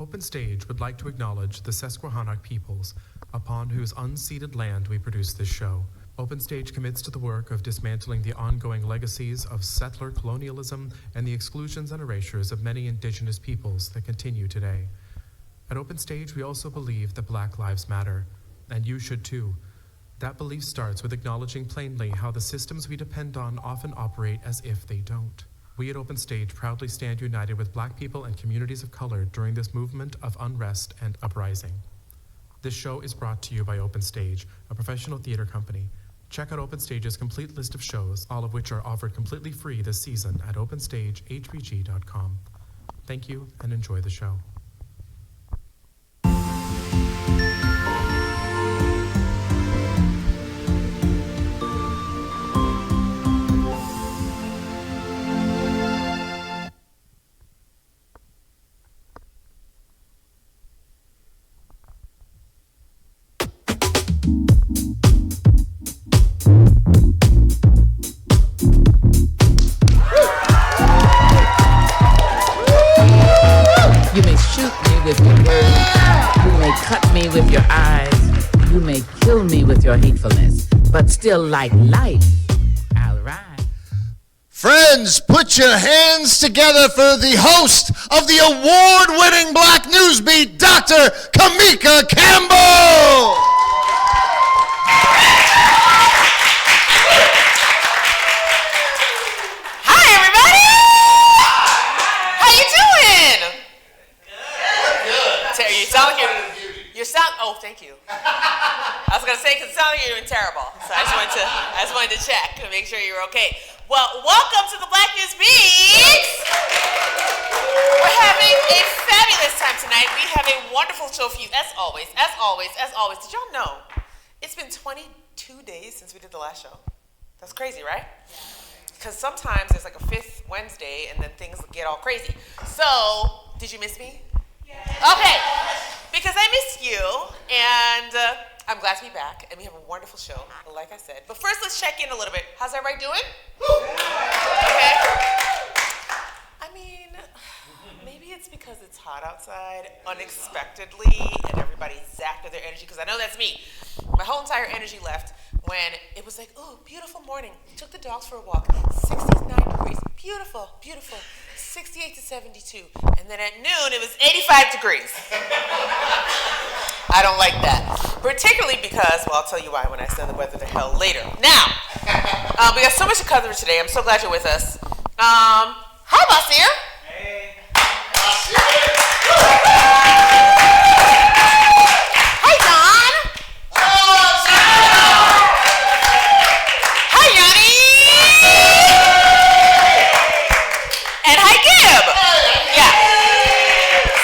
Open Stage would like to acknowledge the Susquehannock peoples, upon whose unceded land we produce this show. Open Stage commits to the work of dismantling the ongoing legacies of settler colonialism and the exclusions and erasures of many indigenous peoples that continue today. At Open Stage, we also believe that Black Lives Matter, and you should too. That belief starts with acknowledging plainly how the systems we depend on often operate as if they don't. We at Open Stage proudly stand united with Black people and communities of color during this movement of unrest and uprising. This show is brought to you by Open Stage, a professional theater company. Check out Open Stage's complete list of shows, all of which are offered completely free this season at openstagehbg.com. Thank you and enjoy the show. You may shoot me with your words. You may cut me with your eyes. You may kill me with your hatefulness. But still, like life, I'll ride. Friends, put your hands together for the host of the award-winning Black NewsBeat, Dr. Kimeka Campbell. Oh, thank you. I was gonna say because it sounded like you were terrible, so I just wanted to check to make sure you were okay. Well, welcome to the Black NewsBeat. We're having a fabulous time tonight. We have a wonderful show for you, as always. Did y'all know it's been 22 days since we did the last show? That's crazy, right? Because sometimes there's like a fifth Wednesday, and then things get all crazy. So, did you miss me? Okay, because I missed you, and I'm glad to be back, and we have a wonderful show, like I said. But first, let's check in a little bit. How's everybody doing? Okay. I mean, maybe it's because it's hot outside unexpectedly, and everybody's zapped of their energy, because I know that's me. My whole entire energy left when it was like, oh, beautiful morning. Took the dogs for a walk, 69 degrees, beautiful, beautiful. 68 to 72, and then at noon it was 85 degrees. I don't like that, particularly because, well, I'll tell you why when I send the weather to hell later. Now, we got so much to cover today. I'm so glad you're with us. Hi, Basir. Hey. Hi, Don. Hi, Yanni. And hi, Gib. Yeah.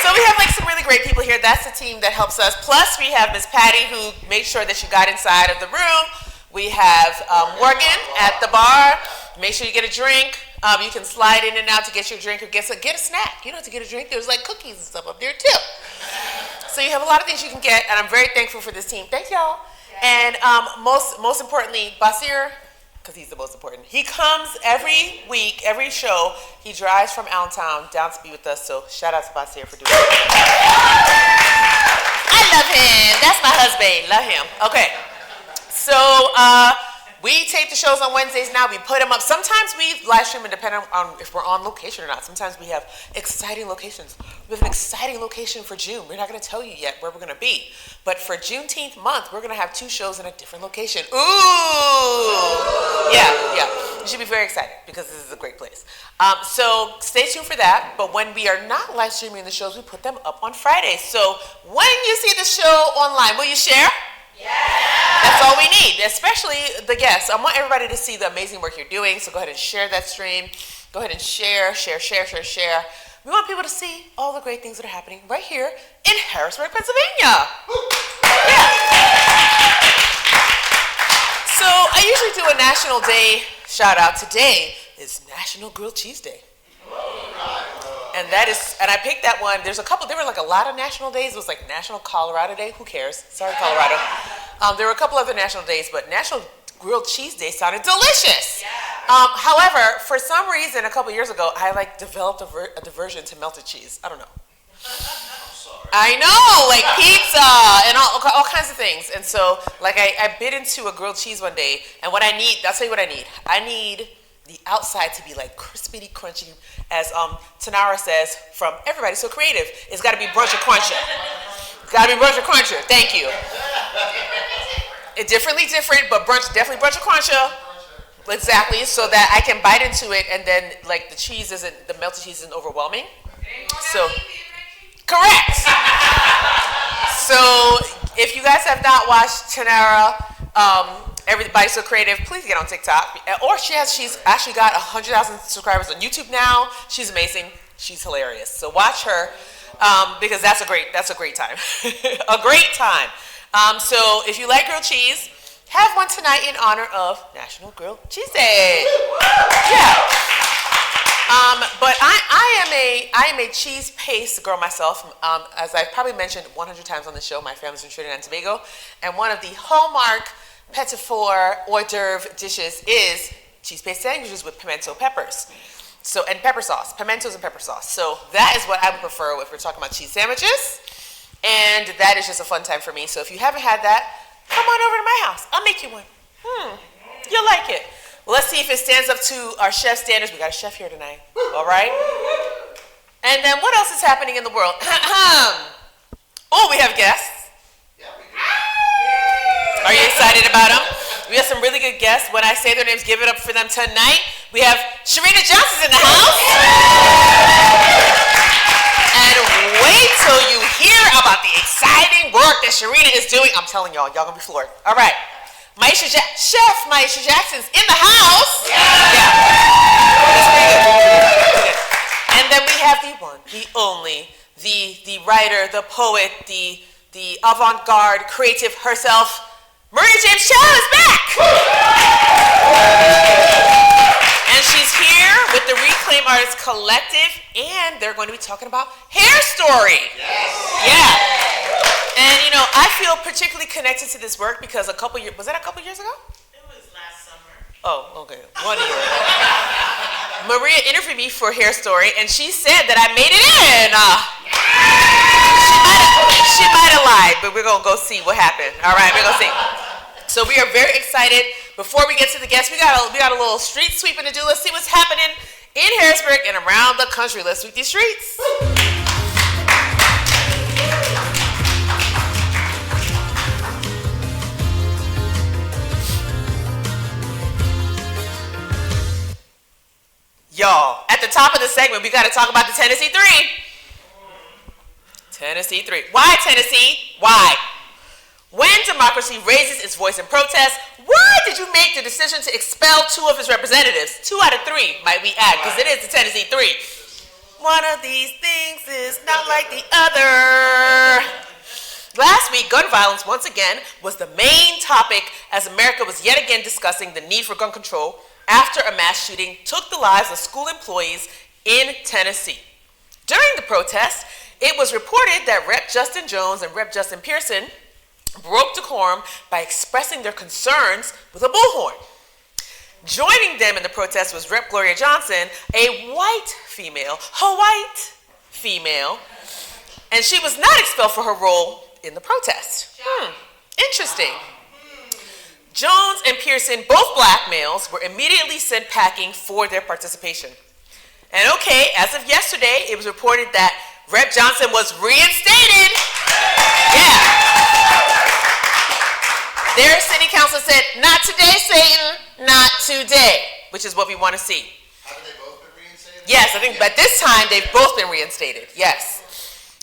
So we have like some really great people here. That's the team that helps us. Plus, we have Miss Patty, who made sure that you got inside of the room. We have Morgan at the bar. Make sure you get a drink. You can slide in and out to get your drink or get a snack. You know, to get a drink, there's like cookies and stuff up there too. So you have a lot of things you can get, and I'm very thankful for this team. Thank y'all. And most importantly, Basir, because he's the most important. He comes every week, every show. He drives from Allentown down to be with us. So shout out to Basir for doing that. I love him. That's my husband. Love him. Okay. So we tape the shows on Wednesdays now. We put them up. Sometimes we live stream, and depending on if we're on location or not. Sometimes we have exciting locations. We have an exciting location for June. We're not going to tell you yet where we're going to be. But for Juneteenth month, we're going to have 2 shows in a different location. Ooh! Yeah. You should be very excited because this is a great place. So stay tuned for that. But when we are not live streaming the shows, we put them up on Fridays. So when you see the show online, will you share? Yeah. That's all we need, especially the guests. I want everybody to see the amazing work you're doing, so go ahead and share that stream. Go ahead and share. We want people to see all the great things that are happening right here in Harrisburg, Pennsylvania. Yeah. So I usually do a National Day shout out. Today is National Grilled Cheese Day. And I picked that one. There were like a lot of national days. It was like National Colorado Day. Who cares? Sorry, Colorado. There were a couple other national days, but National Grilled Cheese Day sounded delicious. Yeah. However, for some reason, a couple years ago, I developed a diversion to melted cheese. I don't know. I know, like pizza and all kinds of things. And so, like, I bit into a grilled cheese one day, and what I need, I'll tell you what I need. I need the outside to be like crispy, crunchy, as Tanara says from Everybody So Creative. It's got to be brunch or cruncher. Got to be brunch or cruncher. Thank you. Different, but definitely brunch or cruncher. Exactly, so that I can bite into it, and then like the melted cheese isn't overwhelming. So, correct. So, if you guys have not watched Tanara, Everybody So Creative, please get on TikTok. Or she's actually got 100,000 subscribers on YouTube now. She's amazing. She's hilarious. So watch her because that's a great time. A great time. So if you like grilled cheese, have one tonight in honor of National Grilled Cheese Day. Yeah. But I am a cheese paste girl myself. As I've probably mentioned 100 times on the show, my family's from Trinidad and Tobago, and one of the hallmark petit four hors d'oeuvre dishes is cheese paste sandwiches with pimento peppers. So, and pepper sauce, pimentos and pepper sauce. So that is what I would prefer if we're talking about cheese sandwiches. And that is just a fun time for me. So if you haven't had that, come on over to my house. I'll make you one. You'll like it. Well, let's see if it stands up to our chef standards. We got a chef here tonight. All right? And then what else is happening in the world? Oh, we have guests. Are you excited about them? We have some really good guests. When I say their names, give it up for them tonight. We have Sharina Johnson in the house. And wait till you hear about the exciting work that Sharina is doing. I'm telling y'all gonna be floored. All right. Chef Mieshia Jackson's in the house. Yeah. And then we have the one, the only, the writer, the poet, the avant-garde creative herself, Mieshia Jackson is back! And she's here with the Reclaim Artists Collective, and they're going to be talking about Hair Story. Yes. Yeah. And you know, I feel particularly connected to this work because was that a couple years ago? It was last summer. Oh, okay. 1 year. Maria interviewed me for Hair Story, and she said that I made it in. She might have lied, but we're going to go see what happened. All right, we're going to see. So we are very excited. Before we get to the guests, we got a little street sweeping to do. Let's see what's happening in Harrisburg and around the country. Let's sweep these streets. Y'all, at the top of the segment, we got to talk about the Tennessee 3. Tennessee 3. Why Tennessee? Why? When democracy raises its voice in protest, why did you make the decision to expel 2 of its representatives? 2 out of 3, might we add, because it is the Tennessee 3. One of these things is not like the other. Last week, gun violence, once again, was the main topic as America was yet again discussing the need for gun control after a mass shooting took the lives of school employees in Tennessee. During the protest, it was reported that Rep. Justin Jones and Rep. Justin Pearson broke decorum by expressing their concerns with a bullhorn. Joining them in the protest was Rep. Gloria Johnson, a white female, and she was not expelled for her role in the protest. Interesting. Jones and Pearson, both black males, were immediately sent packing for their participation. And okay, as of yesterday, it was reported that Rep. Johnson was reinstated. Yeah. Their city council said, not today, Satan, not today, which is what we want to see. Haven't they both been reinstated? Yes, I think by this time they've both been reinstated, yes.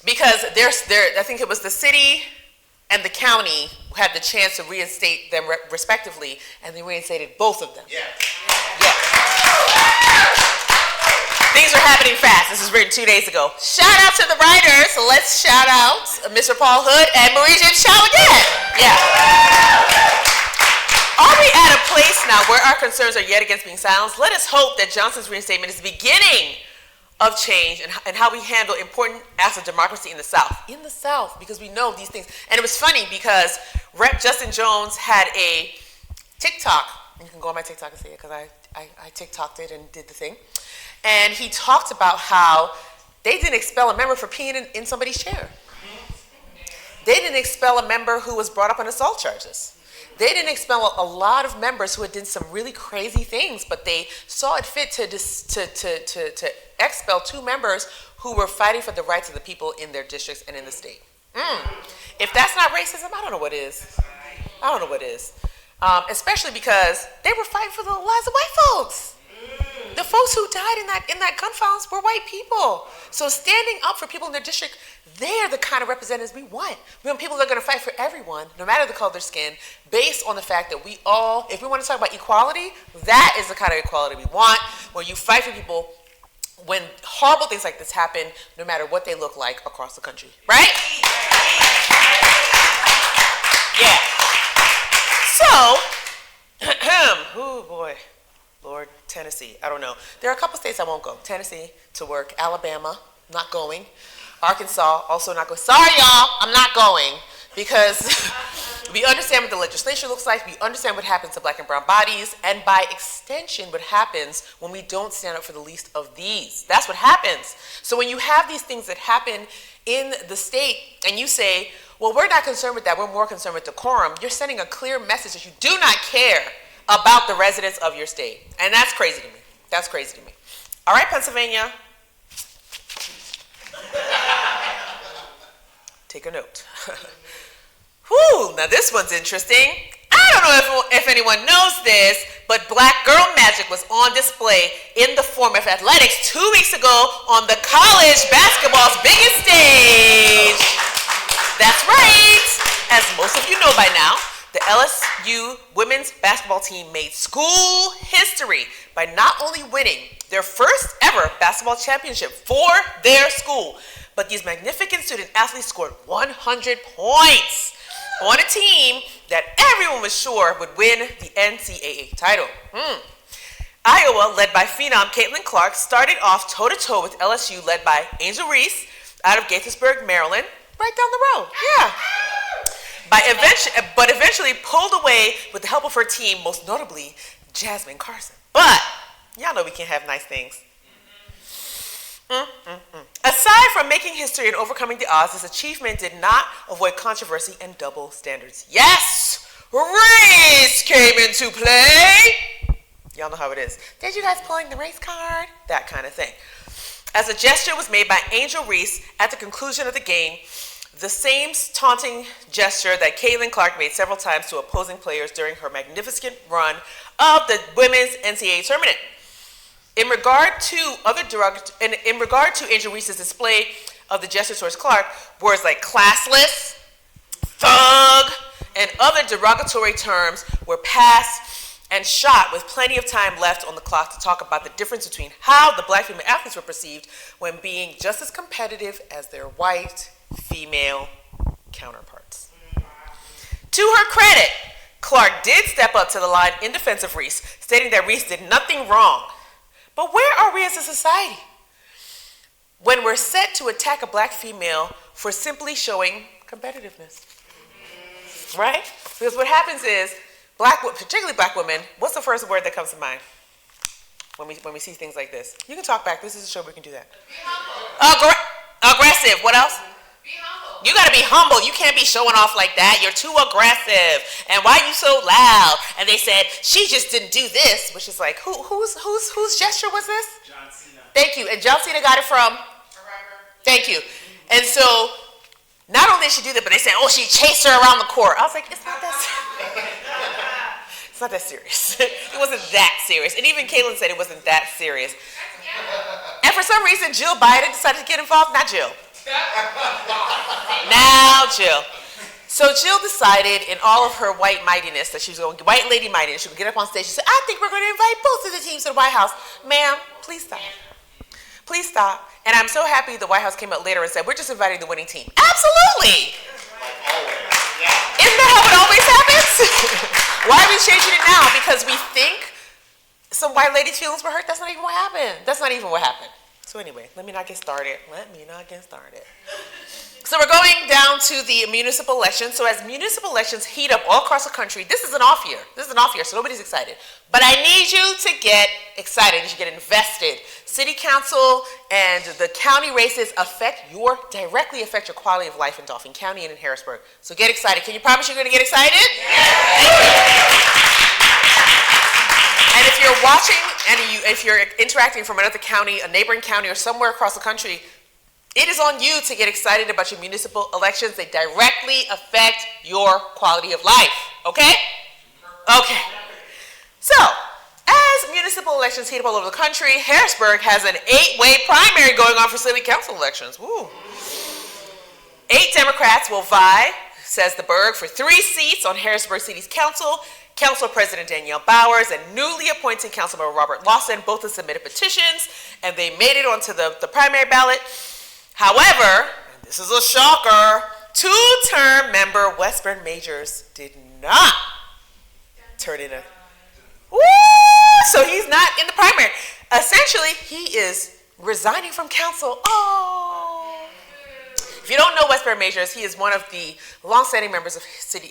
Because I think it was the city and the county who had the chance to reinstate them respectively, and they reinstated both of them. Yeah. Things are happening fast. This was written 2 days ago. Shout out to the writers. So let's shout out Mr. Paul Hood and Mieshia Jackson again. Yeah. Are we at a place now where our concerns are yet against being silenced? Let us hope that Johnson's reinstatement is the beginning of change and how we handle important acts of democracy in the South. In the South, because we know these things. And it was funny because Rep. Justin Jones had a TikTok. You can go on my TikTok and see it because I TikToked it and did the thing. And he talked about how they didn't expel a member for peeing in somebody's chair. They didn't expel a member who was brought up on assault charges. They didn't expel a lot of members who had done some really crazy things, but they saw it fit to expel 2 members who were fighting for the rights of the people in their districts and in the state. If that's not racism, I don't know what is. I don't know what is. Especially because they were fighting for the lives of white folks. The folks who died in that gun violence were white people. So standing up for people in their district, they're the kind of representatives we want. We want people that are going to fight for everyone, no matter the color of their skin, based on the fact that we all, if we want to talk about equality, that is the kind of equality we want, where you fight for people when horrible things like this happen, no matter what they look like across the country. Right? Yeah. So, oh boy. Lord, Tennessee, I don't know. There are a couple states I won't go. Tennessee, to work. Alabama, not going. Arkansas, also not going. Sorry, y'all, I'm not going. Because we understand what the legislature looks like. We understand what happens to black and brown bodies. And by extension, what happens when we don't stand up for the least of these. That's what happens. So when you have these things that happen in the state, and you say, well, we're not concerned with that. We're more concerned with decorum. You're sending a clear message that you do not care about the residents of your state. And that's crazy to me. That's crazy to me. All right, Pennsylvania. Take a note. Whew, now this one's interesting. I don't know if anyone knows this, but Black Girl Magic was on display in the form of athletics 2 weeks ago on the college basketball's biggest stage. That's right. As most of you know by now, the LSU women's basketball team made school history by not only winning their first ever basketball championship for their school, but these magnificent student athletes scored 100 points on a team that everyone was sure would win the NCAA title. Iowa, led by phenom Caitlin Clark, started off toe-to-toe with LSU, led by Angel Reese out of Gaithersburg, Maryland, right down the road. Yeah. But eventually pulled away with the help of her team, most notably Jasmine Carson. But y'all know we can't have nice things. Aside from making history and overcoming the odds, this achievement did not avoid controversy and double standards. Yes, race came into play. Y'all know how it is. Did you guys pulling the race card? That kind of thing. As a gesture was made by Angel Reese at the conclusion of the game, the same taunting gesture that Caitlin Clark made several times to opposing players during her magnificent run of the women's NCAA tournament. In regard to Angel Reese's display of the gesture towards Clark, words like classless, thug, and other derogatory terms were passed and shot with plenty of time left on the clock to talk about the difference between how the black female athletes were perceived when being just as competitive as their white female counterparts. To her credit, Clark did step up to the line in defense of Reese, stating that Reese did nothing wrong. But where are we as a society when we're set to attack a black female for simply showing competitiveness? Right? Because what happens is, particularly black women, what's the first word that comes to mind when we see things like this? You can talk back. This is a show where we can do that. Be humble. Aggressive. What else? Be humble. You gotta be humble. You can't be showing off like that. You're too aggressive. And why are you so loud? And they said, she just didn't do this, which is like, whose gesture was this? John Cena. Thank you. And John Cena got it from? A rapper. Thank you. And so, not only did she do that, but they said, oh, she chased her around the court. I was like, it's not that serious. It's not that serious. It wasn't that serious. And even Caitlin said it wasn't that serious. And for some reason, Jill Biden decided to get involved. Not Jill. Now Jill. So Jill decided in all of her white mightiness that she was going, white lady mightiness, she would get up on stage. She said, I think we're going to invite both of the teams to the White House. Ma'am, please stop. Please stop. And I'm so happy the White House came out later and said, we're just inviting the winning team. Absolutely. Isn't that how it always happens? Why are we changing it now? Because we think some white lady's feelings were hurt? That's not even what happened. That's not even what happened. So anyway, let me not get started. So we're going down to the municipal elections. So as municipal elections heat up all across the country, this is an off year. This is an off year, so nobody's excited. But I need you to get excited. You should get invested. City council and the county races directly affect your quality of life in Dauphin County and in Harrisburg. So get excited. Can you promise you're going to get excited? And if you're watching and if you're interacting from another county, a neighboring county, or somewhere across the country, it is on you to get excited about your municipal elections. They directly affect your quality of life, okay? Okay. So, as municipal elections heat up all over the country, Harrisburg has an 8-way primary going on for city council elections. Woo. 8 Democrats will vie, says the Burg, for 3 seats on Harrisburg City's council. Council President Danielle Bowers and newly appointed Councilmember Robert Lawson both have submitted petitions, and they made it onto the primary ballot. However, and this is a shocker, 2-term member Westburn Majors did not turn in a... Woo! So he's not in the primary. Essentially, he is resigning from council. Oh! If you don't know Westburn Majors, he is one of the long-standing members of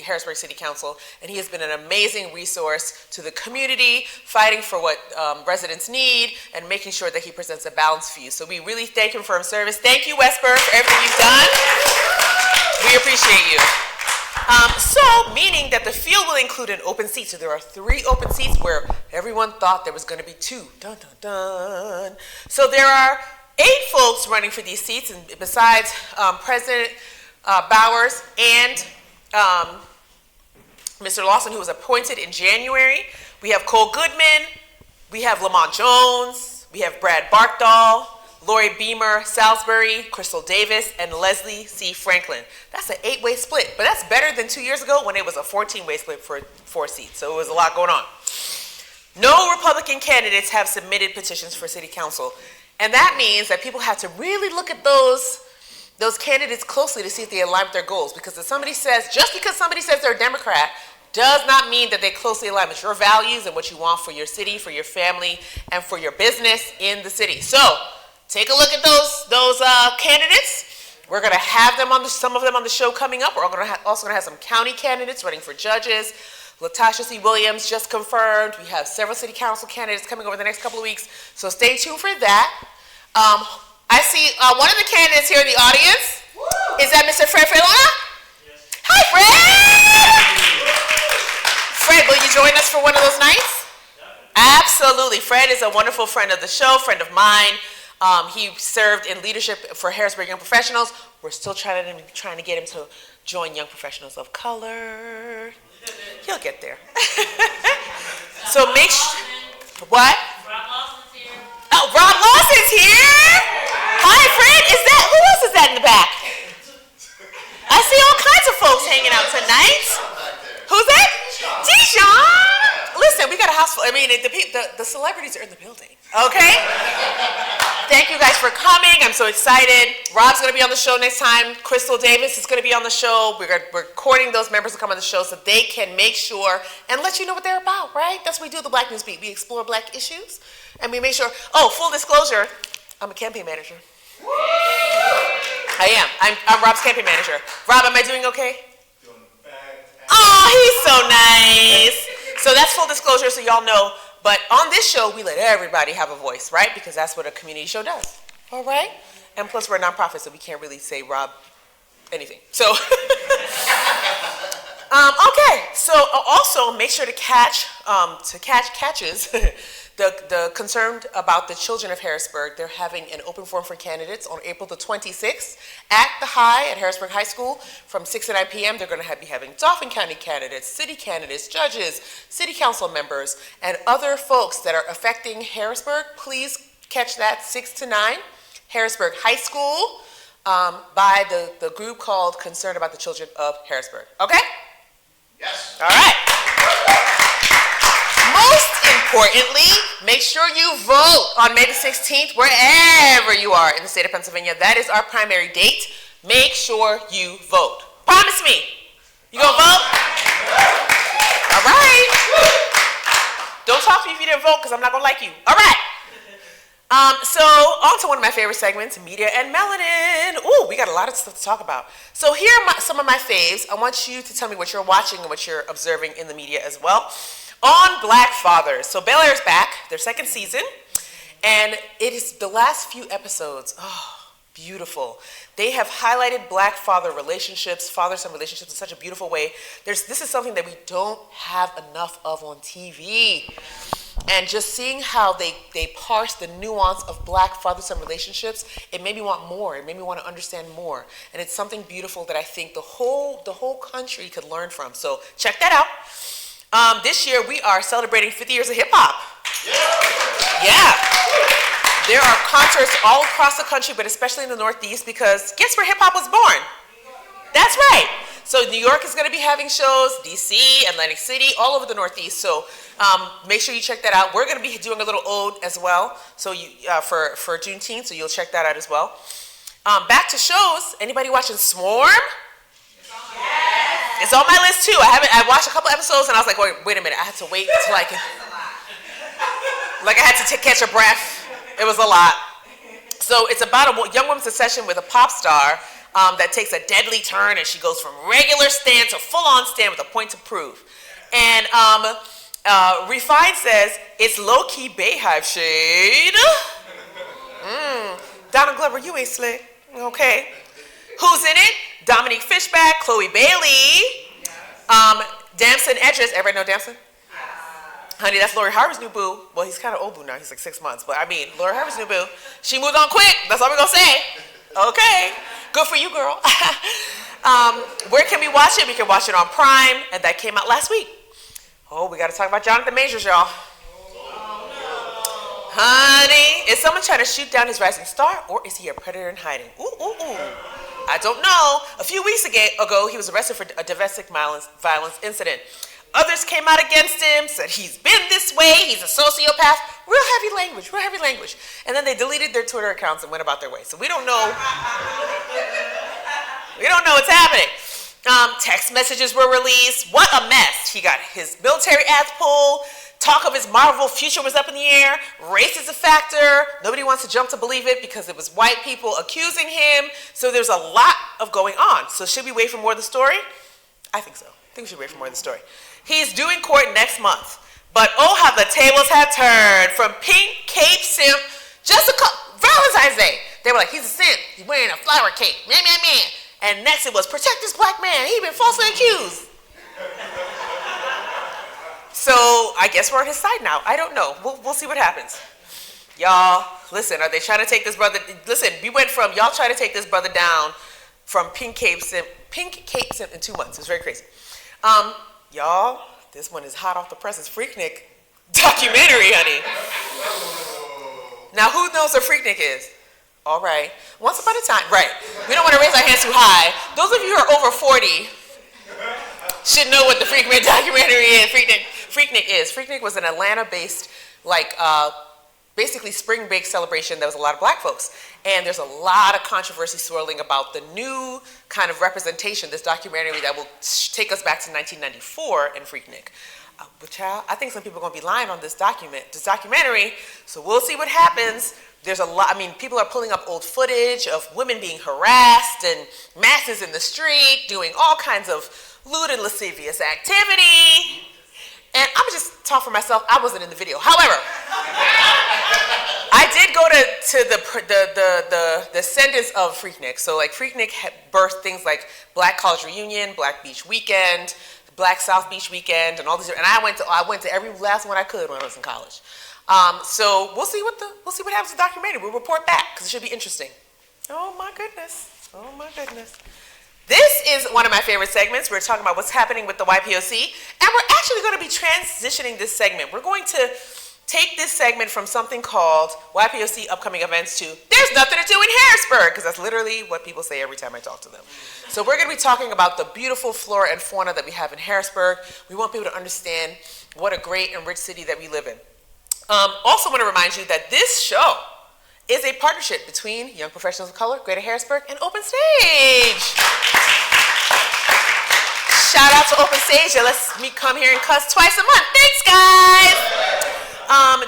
Harrisburg City Council, and he has been an amazing resource to the community, fighting for what residents need and making sure that he presents a balanced view. So we really thank him for his service. Thank you, Westburn, for everything you've done. We appreciate you. So, meaning that the field will include an open seat. So there are 3 open seats where everyone thought there was going to be 2. Dun, dun, dun. So there are 8 folks running for these seats, and besides President Bowers and Mr. Lawson, who was appointed in January, we have Cole Goodman, we have Lamont Jones, we have Brad Barkdahl, Lori Beamer Salisbury, Crystal Davis, and Leslie C. Franklin. That's an 8-way split, but that's better than 2 years ago when it was a 14-way split for 4 seats, so it was a lot going on. No Republican candidates have submitted petitions for city council. And that means that people have to really look at those candidates closely to see if they align with their goals. Because if somebody says, just because somebody says they're a Democrat, does not mean that they closely align with your values and what you want for your city, for your family, and for your business in the city. So, take a look at those candidates. We're going to have them some of them on the show coming up. We're also going to have some county candidates running for judges. Latasha C. Williams just confirmed. We have several city council candidates coming over the next couple of weeks, so stay tuned for that. I see one of the candidates here in the audience. Woo! Is that Mr. Fred Freilona? Yes. Hi, Fred! Fred, will you join us for one of those nights? Yeah. Absolutely. Fred is a wonderful friend of the show, friend of mine. He served in leadership for Harrisburg Young Professionals. We're still trying to get him to join Young Professionals of Color. He'll get there. So make sure. What? Rob Lawson's here. Oh, Rob Lawson's here. Hi, Fred. Who else is that in the back? I see all kinds of folks hanging out tonight. Who's that? Dijon. Listen, we got a house full. I mean, the celebrities are in the building. Okay. Thank you guys for coming. I'm so excited. Rob's going to be on the show next time. Crystal Davis is going to be on the show. We're recording those members to come on the show so they can make sure and let you know what they're about, right? That's what we do at the Black News Beat. We explore black issues, and we make sure. Oh, full disclosure, I'm a campaign manager. I am. I'm Rob's campaign manager. Rob, am I doing okay? Doing fantastic. Oh, he's so nice. So that's full disclosure, so y'all know. But on this show, we let everybody have a voice, right? Because that's what a community show does, all right? And plus, we're a nonprofit, so we can't really say Rob anything. So, okay. So also make sure to catch catches. The concerned about the children of Harrisburg. They're having an open forum for candidates on April the 26th at the High at Harrisburg High School from 6 to 9 p.m. They're going to be having Dauphin County candidates, city candidates, judges, city council members, and other folks that are affecting Harrisburg. Please catch that 6 to 9, Harrisburg High School, by the group called Concerned About the Children of Harrisburg. Okay? Yes. All right. Most importantly, make sure you vote on May the 16th, wherever you are in the state of Pennsylvania. That is our primary date. Make sure you vote. Promise me. You gonna vote? All right. Don't talk to me if you didn't vote, because I'm not gonna like you. All right. So on to one of my favorite segments, Media and Melanin. Ooh, we got a lot of stuff to talk about. So here are some of my faves. I want you to tell me what you're watching and what you're observing in the media as well. On Black Fathers. So Bel Air's back, their second season. And it is the last few episodes. Oh, beautiful. They have highlighted black father relationships, father-son relationships in such a beautiful way. This is something that we don't have enough of on TV. And just seeing how they parse the nuance of black father-son relationships, it made me want more. It made me want to understand more. And it's something beautiful that I think the whole country could learn from. So check that out. This year we are celebrating 50 years of hip-hop. Yeah. There are concerts all across the country, but especially in the Northeast, because guess where hip-hop was born? That's right. So New York is going to be having shows, DC, Atlantic City, all over the Northeast. So make sure you check that out. We're going to be doing a little ode as well, so for Juneteenth, so you'll check that out as well. Back to shows. Anybody watching Swarm? Yes. It's on my list too. I watched a couple episodes and I was like, wait a minute. I had to wait till I had to catch a breath. It was a lot. So it's about a young woman's obsession with a pop star that takes a deadly turn, and she goes from regular stand to full-on stand with a point to prove. And Refine says, it's low-key Bayhive shade. Donald Glover, you ain't slick. Okay. Who's in it? Dominique Fishback, Chloe Bailey, Damson Edris. Everybody know Damson? Honey, that's Lori Harvey's new boo. Well, he's kind of old boo now. He's like 6 months. But I mean, Lori Harvey's new boo. She moved on quick. That's all we're going to say. Okay. Good for you, girl. Where can we watch it? We can watch it on Prime. And that came out last week. Oh, we got to talk about Jonathan Majors, y'all. Honey, is someone trying to shoot down his rising star? Or is he a predator in hiding? Ooh, ooh, ooh. I don't know. A few weeks ago, he was arrested for a domestic violence incident. Others came out against him, said he's been this way, he's a sociopath. Real heavy language. And then they deleted their Twitter accounts and went about their way. So we don't know. We don't know what's happening. Text messages were released. What a mess. He got his military ads pulled. Talk of his Marvel future was up in the air. Race is a factor. Nobody wants to jump to believe it because it was white people accusing him. So there's a lot of going on. So should we wait for more of the story? I think so. I think we should wait for more of the story. He's due in court next month. But oh, how the tables have turned. From pink cape simp, Valentine's Day. They were like, he's a simp. He's wearing a flower cape. Man. And next it was, protect this black man. He's been falsely accused. So I guess we're on his side now. I don't know. We'll see what happens. Y'all, listen, are they trying to take this brother? Listen, we went from y'all trying to take this brother down from pink cape simp in 2 months. It's very crazy. Y'all, this one is hot off the presses. Freaknik documentary, honey. Now, who knows what Freaknik is? All right. Once upon a time, right. We don't want to raise our hands too high. Those of you who are over 40 should know what the Freaknik documentary is. Freaknik is. Freaknik was an Atlanta-based, basically spring break celebration that was a lot of black folks. And there's a lot of controversy swirling about the new kind of representation, this documentary that will take us back to 1994 in Freaknik. But child, I think some people are going to be lying on this documentary, so we'll see what happens. There's a lot, people are pulling up old footage of women being harassed and masses in the street doing all kinds of lewd and lascivious activity. And I'm just talk for myself, I wasn't in the video. However, I did go to the descendants of Freaknik. So like Freaknik had birthed things like Black College Reunion, Black Beach Weekend, Black South Beach Weekend, and all these. And I went to every last one I could when I was in college. So we'll see what happens with the documentary. We'll report back because it should be interesting. Oh my goodness. This is one of my favorite segments. We're talking about what's happening with the YPOC, and we're actually going to be transitioning this segment. We're going to take this segment from something called YPOC upcoming events to there's nothing to do in Harrisburg, because that's literally what people say every time I talk to them. So we're going to be talking about the beautiful flora and fauna that we have in Harrisburg. We want people to understand what a great and rich city that we live in. Also want to remind you that this show is a partnership between Young Professionals of Color, Greater Harrisburg, and Open Stage. Shout out to Open Stage. Let's come here and cuss twice a month. Thanks, guys.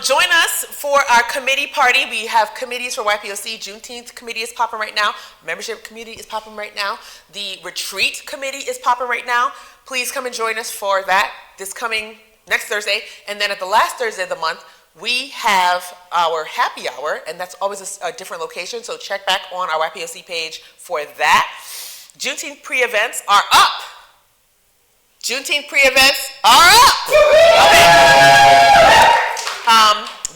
Join us for our committee party. We have committees for YPOC. Juneteenth committee is popping right now. Membership committee is popping right now. The retreat committee is popping right now. Please come and join us for that this coming next Thursday. And then at the last Thursday of the month, we have our happy hour, and that's always a different location. So check back on our YPOC page for that. Juneteenth pre-events are up. Juneteenth pre-events are up.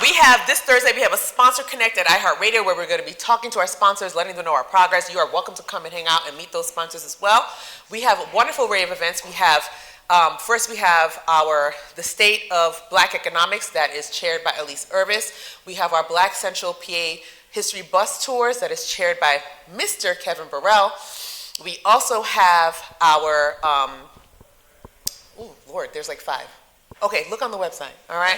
We have this Thursday, we have a sponsor connect at iHeartRadio where we're going to be talking to our sponsors, letting them know our progress. You are welcome to come and hang out and meet those sponsors as well. We have a wonderful array of events. We have, first we have the State of Black Economics that is chaired by Elise Irvis. We have our Black Central PA History Bus Tours that is chaired by Mr. Kevin Burrell. We also have our, oh Lord, there's like 5. Okay, look on the website, all right?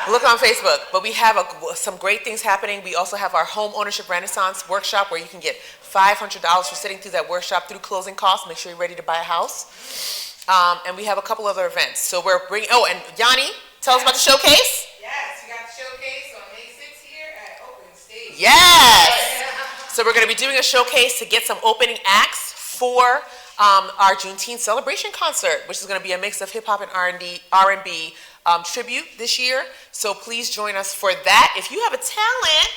Look on Facebook. But we have some great things happening. We also have our Home Ownership Renaissance workshop where you can get $500 for sitting through that workshop through closing costs. Make sure you're ready to buy a house. And we have a couple other events. So we're bringing, oh, and Yanni, tell us about the showcase. Yes, we got the showcase on May 6th here at Open Stage. Yes! So we're going to be doing a showcase to get some opening acts for our Juneteenth celebration concert, which is going to be a mix of hip-hop and R&B tribute this year. So please join us for that. If you have a talent,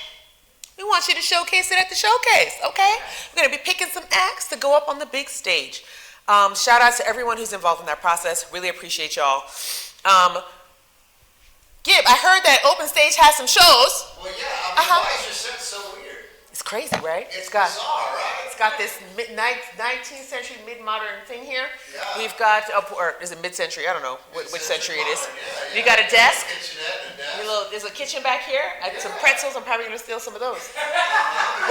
we want you to showcase it at the showcase, okay? We're going to be picking some acts to go up on the big stage. Shout out to everyone who's involved in that process. Really appreciate y'all. Gib, I heard that Open Stage has some shows. Well, yeah, why is your set so weird? It's crazy, right? It's bizarre, right? It's got this 19th century mid-modern thing here. Yeah. We've got, or is it mid-century? I don't know which century it is. Yeah. You got a desk. Kitchenette and a desk. There's a kitchen back here. Some pretzels. I'm probably going to steal some of those.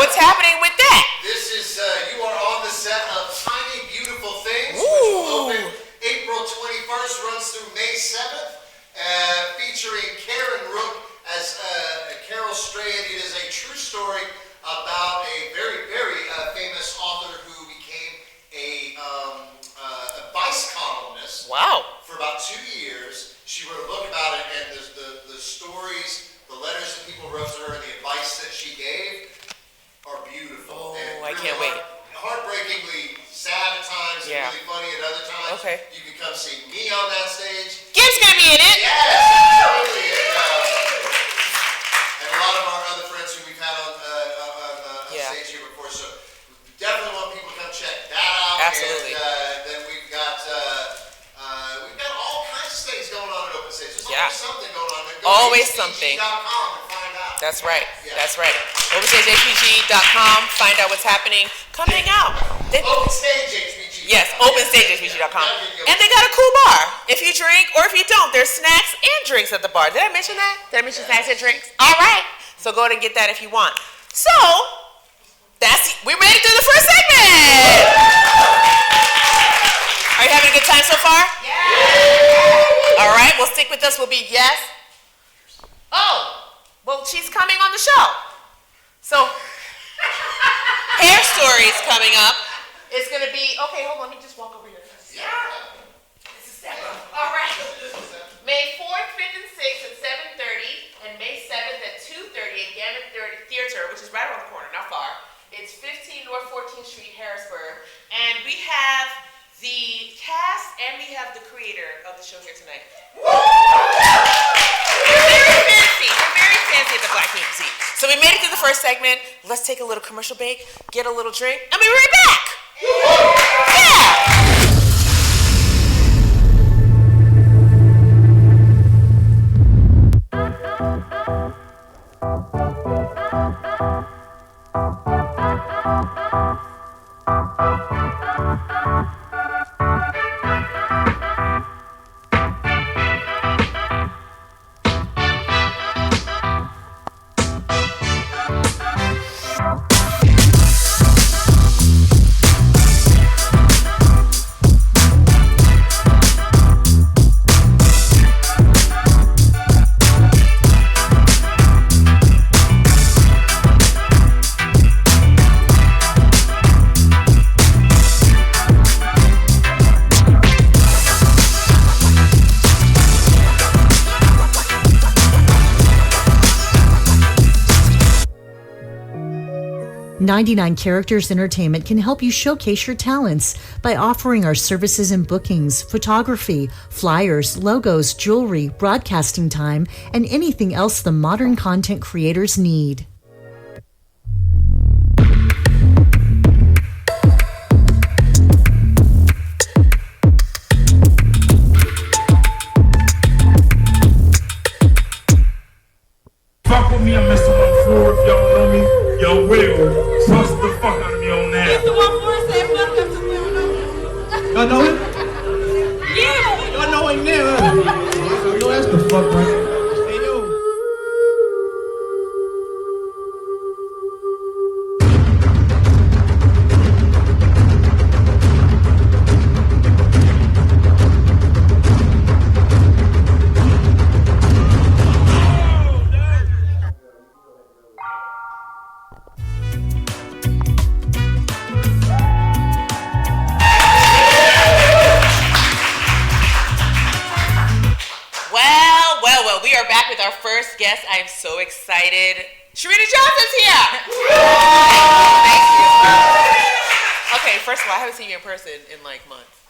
What's happening with that? This is, you are on the set of Tiny Beautiful Things, Ooh. which will open April 21st, runs through May 7th, featuring Karen Rook as Carol Strayed. It is a true story about a very, very famous author who became a vice columnist. Wow. For about 2 years. She wrote a book about it, and the stories, the letters that people wrote to her, and the advice that she gave are beautiful. Oh, and I really can't wait. Heartbreakingly sad at times, Yeah. and really funny at other times. Okay. You can come see me on that stage. Gib's going to be in it. Yes, absolutely. And a lot of our other friends who we've had on stage here before, so we definitely want people to come check that out. Absolutely. And then we've got all kinds of things going on at Open Stage. There's always something going on. Always something. HPG.com and find out. That's right. Yeah. That's right. OpenStageHPG.com. Find out what's happening. Come hang out. Open Stage HPG. Yes, OpenStageHPG.com. And they got a cool bar. If you drink or if you don't, there's snacks and drinks at the bar. Did I mention that? Did I mention snacks and drinks? All right. So go ahead and get that if you want. So, we made it through the first segment. Are you having a good time so far? Yeah. All right, well, stick with us. We'll be yes. Oh, well, she's coming on the show. So, Hair Stories coming up. It's going to be, okay, hold on, let me just walk over here. Yeah. It's a step up. All right. May 4th, 5th, and 6th at 7:30, and May 7th at 2:30 at Gannett Theater, which is right around the corner, not far. It's 15 North 14th Street, Harrisburg. And we have the cast and we have the creator of the show here tonight. We're very fancy. We're very fancy at the Black Community. So we made it through the first segment. Let's take a little commercial break, get a little drink, and we'll be right back. Yeah. 99 Characters Entertainment can help you showcase your talents by offering our services and bookings, photography, flyers, logos, jewelry, broadcasting time, and anything else the modern content creators need. Fuck with me, I'm Mr. 1-4. If y'all know me, y'all will. Trust the fuck out of me on that. Mr. 1-4 said fuck us if we don't know him. Y'all know him? Yeah. Y'all know him now, huh? Yo, that's the fuck, right? Hey, yo. Well, we are back with our first guest. I am so excited. Sharina Johnson's here. Thank you. Okay, first of all, I haven't seen you in person in like months.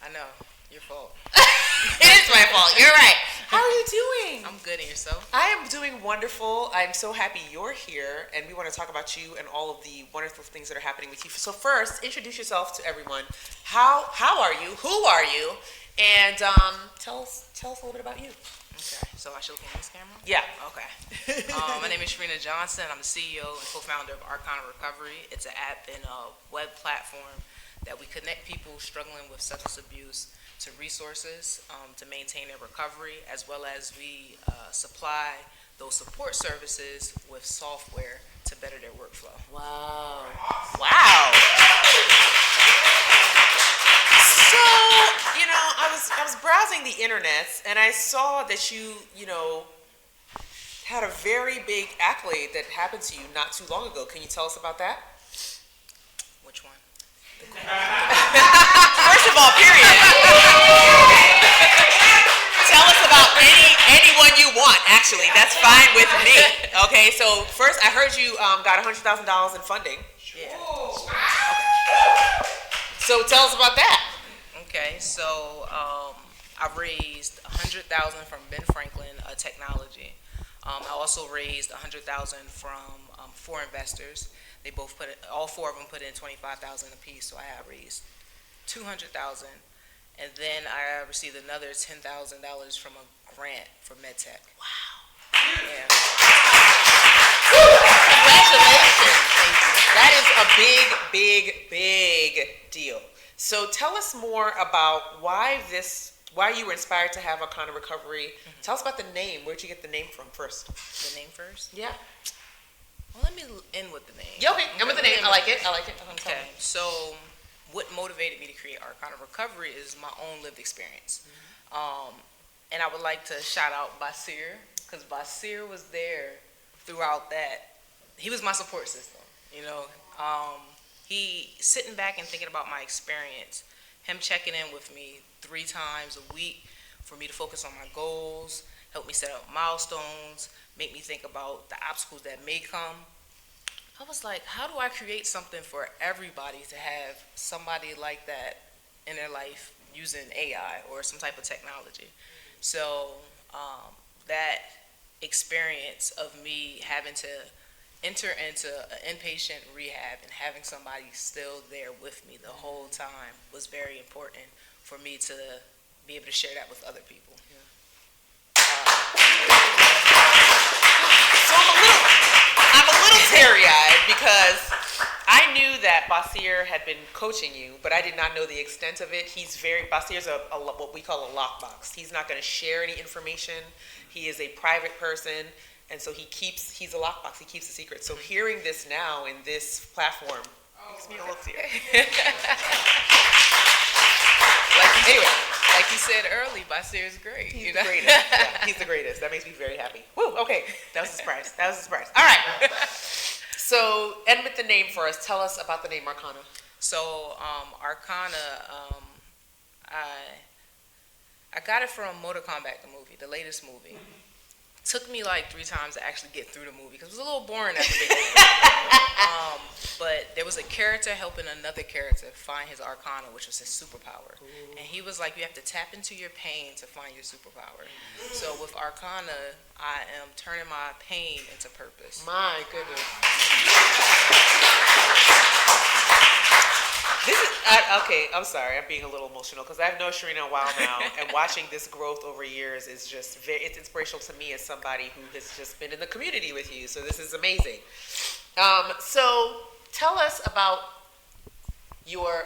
I know. Your fault. It is my fault. You're right. How are you doing? I'm good, and yourself? I am doing wonderful. I'm so happy you're here, and we want to talk about you and all of the wonderful things that are happening with you. So first, introduce yourself to everyone. How are you? Who are you? And tell us a little bit about you. Okay, so I should look in this camera? Yeah. Okay. My name is Sharina Johnson. I'm the CEO and co-founder of Arcana Recovery. It's an app and a web platform that we connect people struggling with substance abuse to resources to maintain their recovery, as well as we supply those support services with software to better their workflow. Wow. So, I was browsing the internet and I saw that you had a very big accolade that happened to you not too long ago. Can you tell us about that? Which one? First of all, period. Tell us about anyone you want, actually. That's fine with me. Okay, so first I heard you got $100,000 in funding. Yeah. Okay. So tell us about that. Okay, so I raised $100,000 from Ben Franklin Technology. I also raised $100,000 from 4 investors. They both all 4 of them put in $25,000 apiece, so I have raised $200,000, and then I received another $10,000 from a grant for MedTech. Wow. Yeah. Congratulations. That is a big deal. So tell us more about why you were inspired to have Arcana Recovery. Mm-hmm. Tell us about the name. Where'd you get the name from first? The name first? Yeah. Well, let me end with the name. Yeah, okay. End with the name. I like it. Okay. So what motivated me to create Arcana Recovery is my own lived experience. Mm-hmm. And I would like to shout out Basir, because Basir was there throughout that. He was my support system, He sitting back and thinking about my experience, him checking in with me 3 times a week for me to focus on my goals, help me set up milestones, make me think about the obstacles that may come. I was like, how do I create something for everybody to have somebody like that in their life using AI or some type of technology? So that experience of me having to enter into an inpatient rehab and having somebody still there with me the whole time was very important for me to be able to share that with other people. So I'm a little teary-eyed because I knew that Basir had been coaching you, but I did not know the extent of it. Basir's what we call a lockbox. He's not going to share any information. He is a private person. And so he's a lockbox. He keeps a secret. So hearing this now in this platform makes me a little teary. Anyway, like you said earlier, Basir is great. He's the greatest. Yeah, he's the greatest. That makes me very happy. Woo, okay. That was a surprise. All right. So, end with the name for us. Tell us about the name Arcana. So, Arcana, I got it from Mortal Kombat, the movie, the latest movie. Took me like 3 times to actually get through the movie because it was a little boring at the beginning. was a character helping another character find his arcana, which was his superpower. And he was like, you have to tap into your pain to find your superpower. So with arcana, I am turning my pain into purpose. My goodness. Okay, I'm sorry, I'm being a little emotional because I've known Sharina a while now, and watching this growth over years is just it's inspirational to me as somebody who has just been in the community with you. So this is amazing. So tell us about your,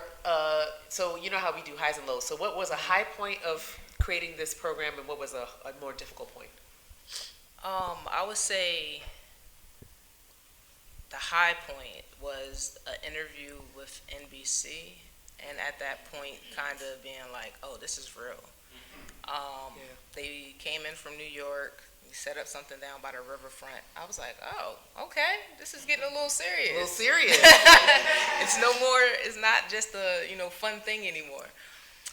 so you know how we do highs and lows. So what was a high point of creating this program, and what was a more difficult point? I would say the high point was an interview with NBC, and at that point kind of being like, oh, this is real. They came in from New York, we set up something down by the riverfront. I was like, oh, okay, this is getting a little serious. A little serious. It's no more, it's not just a fun thing anymore.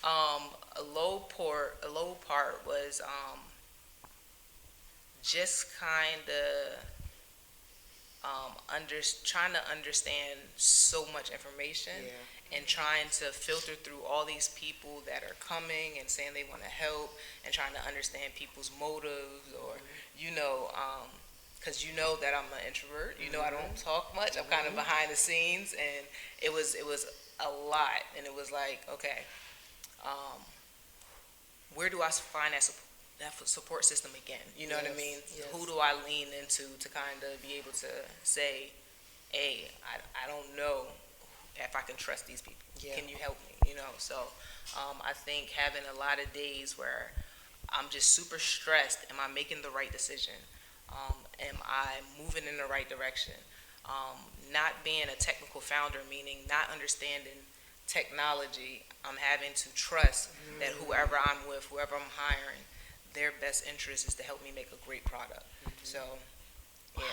A low part was just kind of trying to understand so much information and trying to filter through all these people that are coming and saying they want to help and trying to understand people's motives or, because that I'm an introvert, I don't talk much. I'm kind of behind the scenes, and it was a lot, and it was like, okay, where do I find that support system again? You know what I mean? Yes. Who do I lean into to kind of be able to say, hey, I don't know if I can trust these people. Yeah. Can you help me? So I think having a lot of days where I'm just super stressed, am I making the right decision? Am I moving in the right direction? Not being a technical founder, meaning not understanding technology, I'm having to trust that whoever I'm with, whoever I'm hiring, their best interest is to help me make a great product. So, yeah.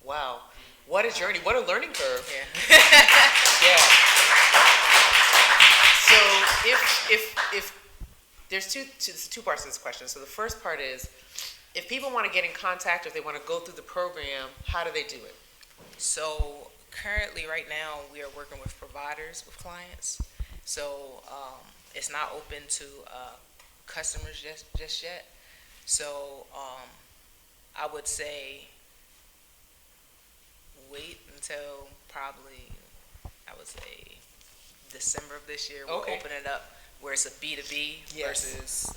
Wow. What a journey. What a learning curve. Yeah. Yeah. So if there's two parts to this question. So the first part is, if people want to get in contact, or if they want to go through the program, how do they do it? So currently right now we are working with providers, with clients. So it's not open to customers just yet. So I would say wait until probably, I would say, December of this year. We'll open it up where it's a B2B versus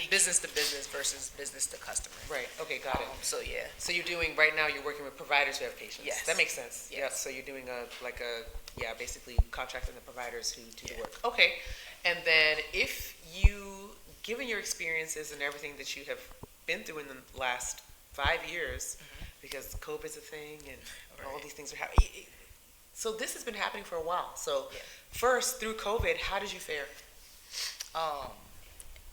business to business versus business to customer. Right. Okay, got it. So yeah. So you're working with providers who have patients. Yes. That makes sense. Yes. Yeah. So you're doing basically contracting the providers who do the work. Okay. And then given your experiences and everything that you have been through in the last 5 years, because COVID's a thing and all these things are happening. So this has been happening for a while. So first, through COVID, how did you fare?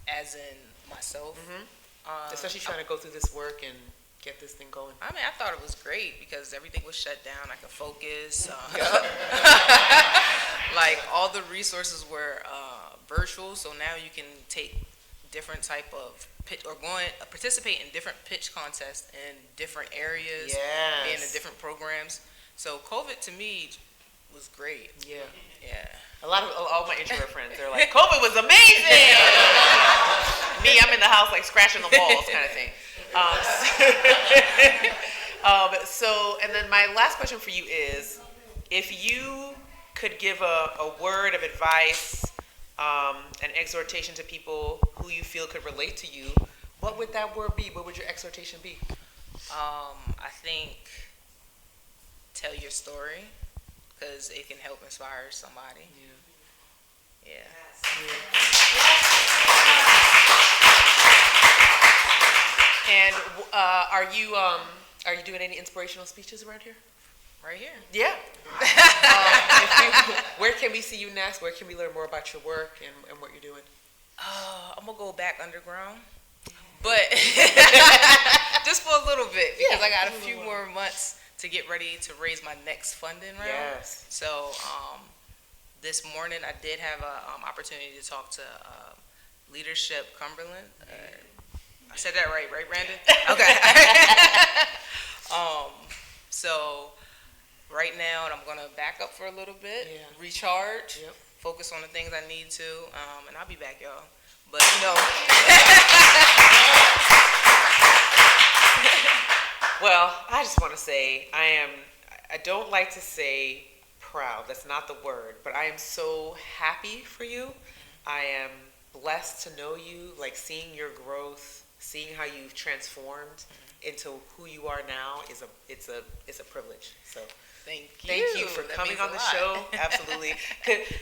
As in myself, Especially trying to go through this work and get this thing going. I mean, I thought it was great because everything was shut down. I could focus. Like all the resources were virtual, so now you can take different type of pitch or participate in different pitch contests in different areas, being in different programs. So COVID to me was great. Yeah. All my introvert friends, they're like, COVID was amazing. Me, I'm in the house like scratching the walls kind of thing. And then my last question for you is, if you could give a word of advice, an exhortation to people who you feel could relate to you, what would that word be? What would your exhortation be? I think tell your story because it can help inspire somebody. Yeah. And are you doing any inspirational speeches around here? Right here. Yeah. Where can we see you next? Where can we learn more about your work and what you're doing? I'm gonna go back underground, but just for a little bit because I got a few more months to get ready to raise my next funding round. Yes. So this morning I did have an opportunity to talk to Leadership Cumberland. I said that right, Brandon? Okay. So right right now, and I'm gonna back up for a little bit, recharge, focus on the things I need to, and I'll be back, y'all. But Well, I just want to say I don't like to say proud, that's not the word, but I am so happy for you. I am blessed to know you, like seeing your growth, seeing how you've transformed into who you are now it's a privilege. So thank you for That coming means on a the lot. show. Absolutely.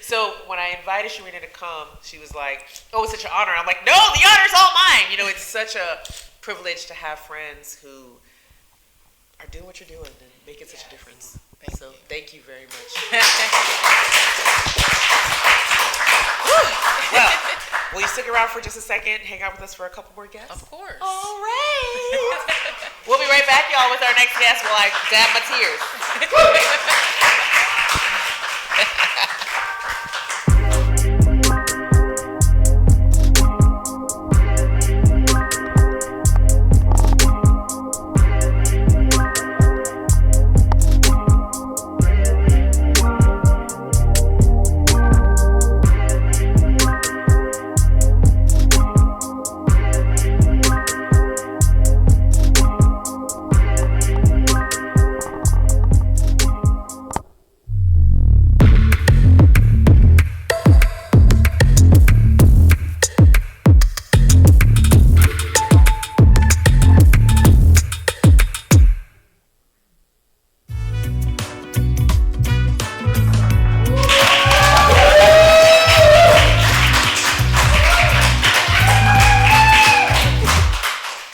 So when I invited Sharina to come, she was like, "Oh, it's such an honor." I'm like, "No, the honor's all mine." You know, it's such a privilege to have friends who are doing what you're doing and making such a difference. Thank you very much. Well, will you stick around for just a second, hang out with us for a couple more guests? Of course. All right. We'll be right back, y'all, with our next guest while I dab my tears.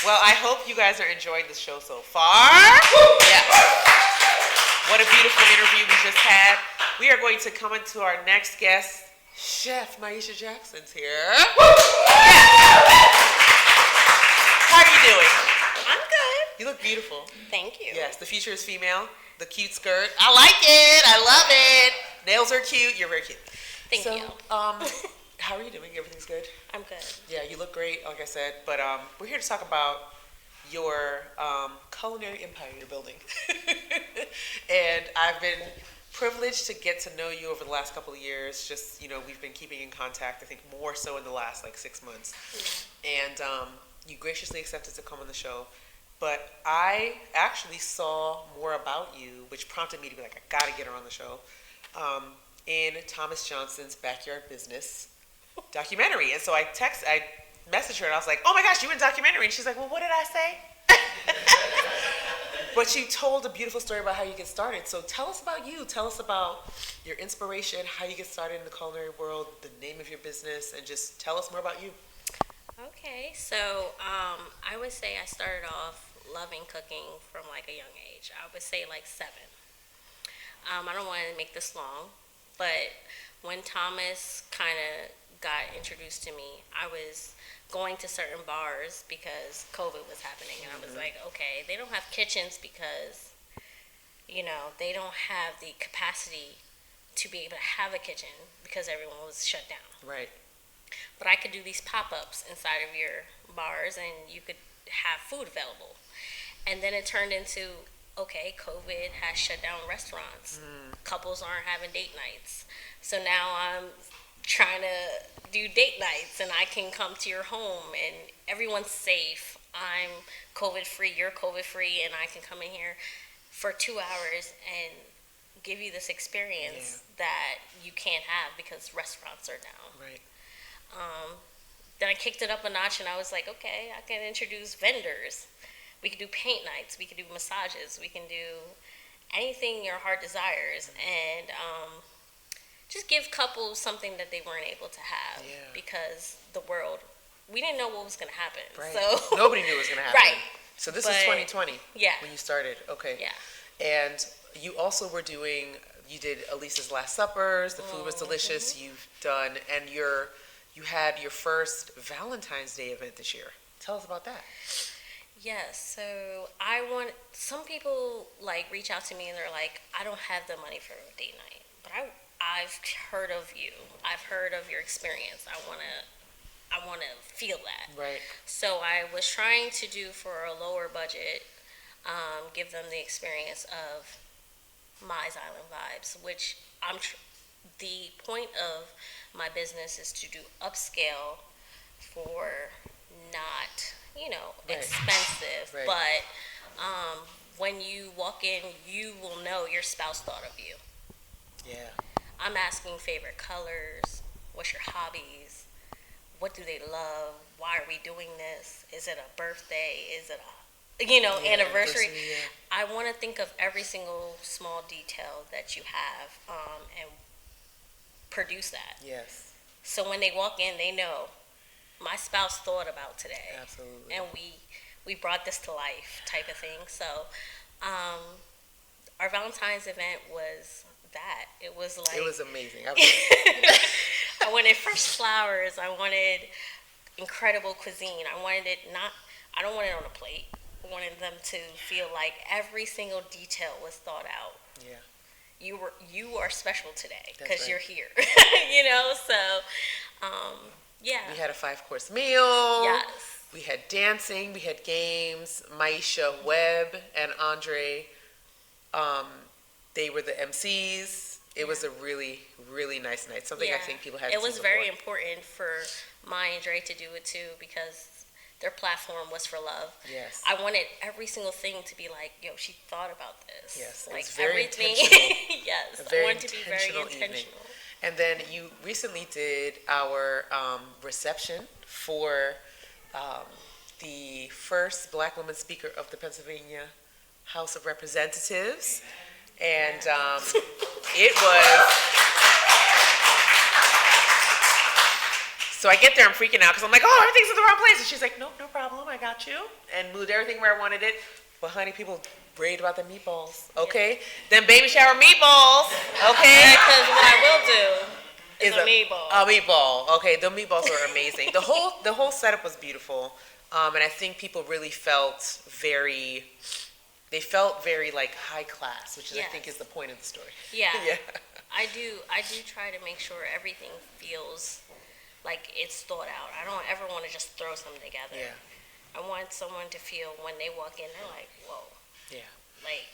Well, I hope you guys are enjoying the show so far. Yeah. What a beautiful interview we just had. We are going to come into our next guest. Chef Mieshia Jackson's here. How are you doing? I'm good. You look beautiful. Thank you. Yes, the future is female. The cute skirt. I like it. I love it. Nails are cute. You're very cute. Thank you. How are you doing? Everything's good? I'm good. Yeah, you look great, like I said. But we're here to talk about your culinary empire you're building. And I've been privileged to get to know you over the last couple of years. Just, you know, we've been keeping in contact, I think more so in the last like 6 months. Yeah. And you graciously accepted to come on the show. But I actually saw more about you, which prompted me to be like, I gotta get her on the show, in Thomas Johnson's Backyard Business documentary. And so I messaged her and I was like, "Oh my gosh, you in documentary?" And she's like, "Well, what did I say?" But you told a beautiful story about how you get started. So tell us about you. Tell us about your inspiration, how you get started in the culinary world, the name of your business, and just tell us more about you. Okay, so I would say I started off loving cooking from like a young age. I would say like 7. I don't want to make this long, but when Thomas kind of got introduced to me, I was going to certain bars because COVID was happening, and I was like, okay, they don't have kitchens because, you know, they don't have the capacity to be able to have a kitchen because everyone was shut down. Right. But I could do these pop-ups inside of your bars, and you could have food available. And then it turned into, okay, COVID has shut down restaurants. Couples aren't having date nights. So now I'm trying to do date nights, and I can come to your home, and everyone's safe. I'm COVID-free, you're COVID-free, and I can come in here for 2 hours and give you this experience that you can't have because restaurants are down. Right. Then I kicked it up a notch, and I was like, okay, I can introduce vendors. We can do paint nights. We can do massages. We can do anything your heart desires, and just give couples something that they weren't able to have because the world, we didn't know what was going to happen. Right. So nobody knew it was going to happen. Right. So this is 2020. Yeah. When you started. Okay. Yeah. And you also were doing, you did Elisa's Last Suppers. The food was delicious. You've done, and you had your first Valentine's Day event this year. Tell us about that. Yes, so some people like reach out to me and they're like, I don't have the money for a date night, but I've heard of you. I've heard of your experience. I want to feel that. Right. So I was trying to do for a lower budget, give them the experience of Mize Island Vibes, which the point of my business is to do upscale for not, Right. expensive, Right. but when you walk in, you will know your spouse thought of you. Yeah. I'm asking favorite colors, what's your hobbies, what do they love, why are we doing this, is it a birthday, is it a anniversary. Yeah. I want to think of every single small detail that you have, and produce that. Yes. So when they walk in, they know my spouse thought about today, Absolutely. and we brought this to life, type of thing. So, our Valentine's event was that. It was like, It was amazing. I wanted fresh flowers. I wanted incredible cuisine. I wanted it not. I don't want it on a plate. I wanted them to feel like every single detail was thought out. Yeah. You are special today That's because right. you're here. So, yeah. We had a 5-course meal. Yes. We had dancing. We had games. Mieshia, Webb, and Andre, they were the MCs. It was a really, really nice night. Something I think people had. It was very important for Mai and Dre to do it too because their platform was for love. Yes. I wanted every single thing to be like, yo, she thought about this. Yes, it like was very everything. intentional. Yes, A I very wanted to be very intentional evening. intentional. And then you recently did our reception for the first Black woman speaker of the Pennsylvania House of Representatives. And it was... So I get there, I'm freaking out because I'm like, oh, everything's in the wrong place. And she's like, no problem, I got you. And moved everything where I wanted it. But honey, people raved about the meatballs, okay? Then baby shower meatballs, okay? Because what I will do is a meatball. A meatball, okay. The meatballs were amazing. The whole setup was beautiful. And I think people really felt very like high class, which is, I think is the point of the story. Yeah. Yeah. I do try to make sure everything feels like it's thought out. I don't ever want to just throw something together. Yeah. I want someone to feel when they walk in, they're like, whoa. Yeah. Like,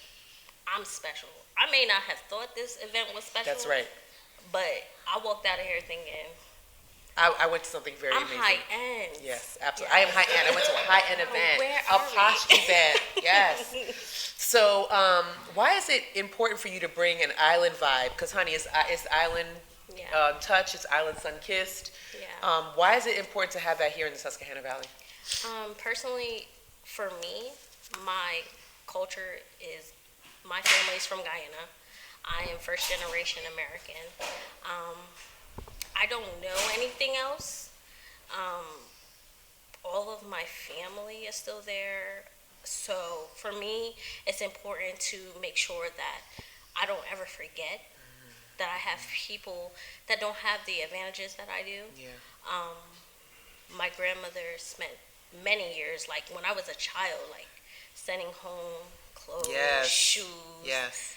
I'm special. I may not have thought this event was special. That's right. But I walked out of here thinking, I went to something very I'm amazing. high end. Yes, absolutely. I am high end. I went to a high end event, Where a are we? posh event. Yes. So, why is it important for you to bring an island vibe? Because, honey, it's island touch. It's island sun kissed. Yeah. Why is it important to have that here in the Susquehanna Valley? Personally, for me, my culture is, my family's from Guyana. I am first generation American. I don't know anything else. All of my family is still there. So for me, it's important to make sure that I don't ever forget that I have people that don't have the advantages that I do. Yeah. My grandmother spent many years, like when I was a child, like sending home clothes, Yes. shoes. Yes.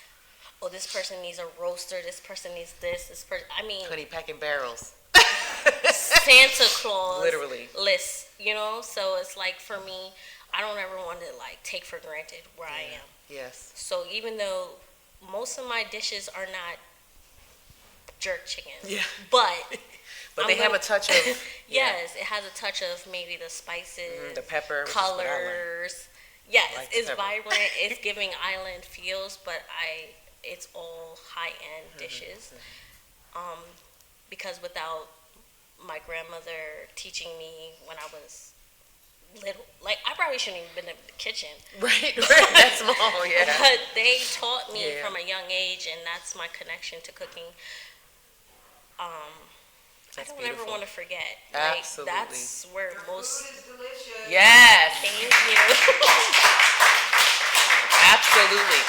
Oh, this person needs a roaster. This person needs this person. I mean, Honey, packing barrels. Santa Claus Literally. list, So it's like, for me, I don't ever want to like take for granted where I am. Yes. So even though most of my dishes are not jerk chicken, Yeah. but But they have a touch of yes, it has a touch of maybe the spices, the pepper, which is what I like. colors. Yes, I like the it's pepper. vibrant. It's giving island feels, but it's all high end dishes. Because without my grandmother teaching me when I was little, like I probably shouldn't even been in the kitchen. Right, that's small, yeah. But they taught me Yeah. from a young age, and that's my connection to cooking. That's I don't ever beautiful. want to forget. Absolutely. Like, that's where most. Yes. Thank you. Absolutely.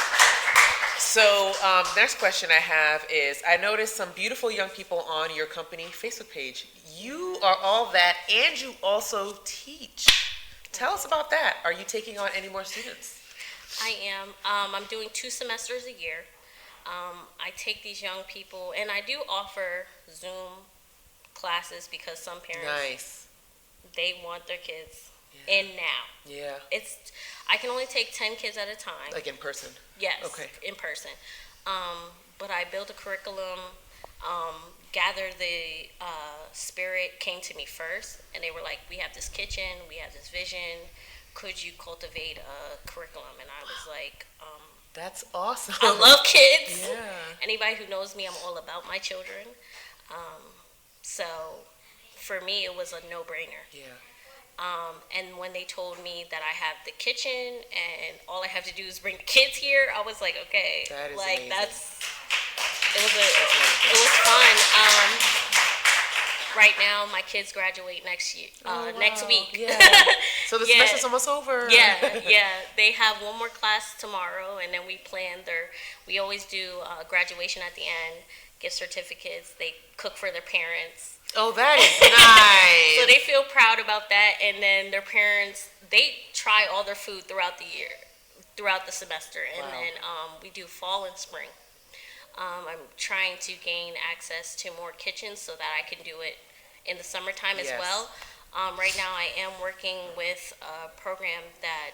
So, next question I have is, I noticed some beautiful young people on your company Facebook page. You are all that, and you also teach. Tell us about that. Are you taking on any more students? I am. I'm doing 2 semesters a year. I take these young people, and I do offer Zoom classes because some parents, Nice. they want their kids Yeah. in now. Yeah. I can only take 10 kids at a time. Like in person. Yes, Okay. in person. But I built a curriculum, Gather the Spirit came to me first, and they were like, we have this kitchen, we have this vision, could you cultivate a curriculum? And I was like, that's awesome. I love kids. Yeah. Anybody who knows me, I'm all about my children. So for me, it was a no-brainer. Yeah. And when they told me that I have the kitchen and all I have to do is bring the kids here, I was like, okay, that is like amazing. it was fun. Right now, my kids graduate next week. Yeah. So the semester's almost over. Yeah. They have one more class tomorrow, and then we always do graduation at the end, gift certificates. They cook for their parents. Oh, that is nice. So they feel proud about that, and then their parents, they try all their food throughout the year, throughout the semester, and then we do fall and spring. I'm trying to gain access to more kitchens so that I can do it in the summertime as well. Right now I am working with a program that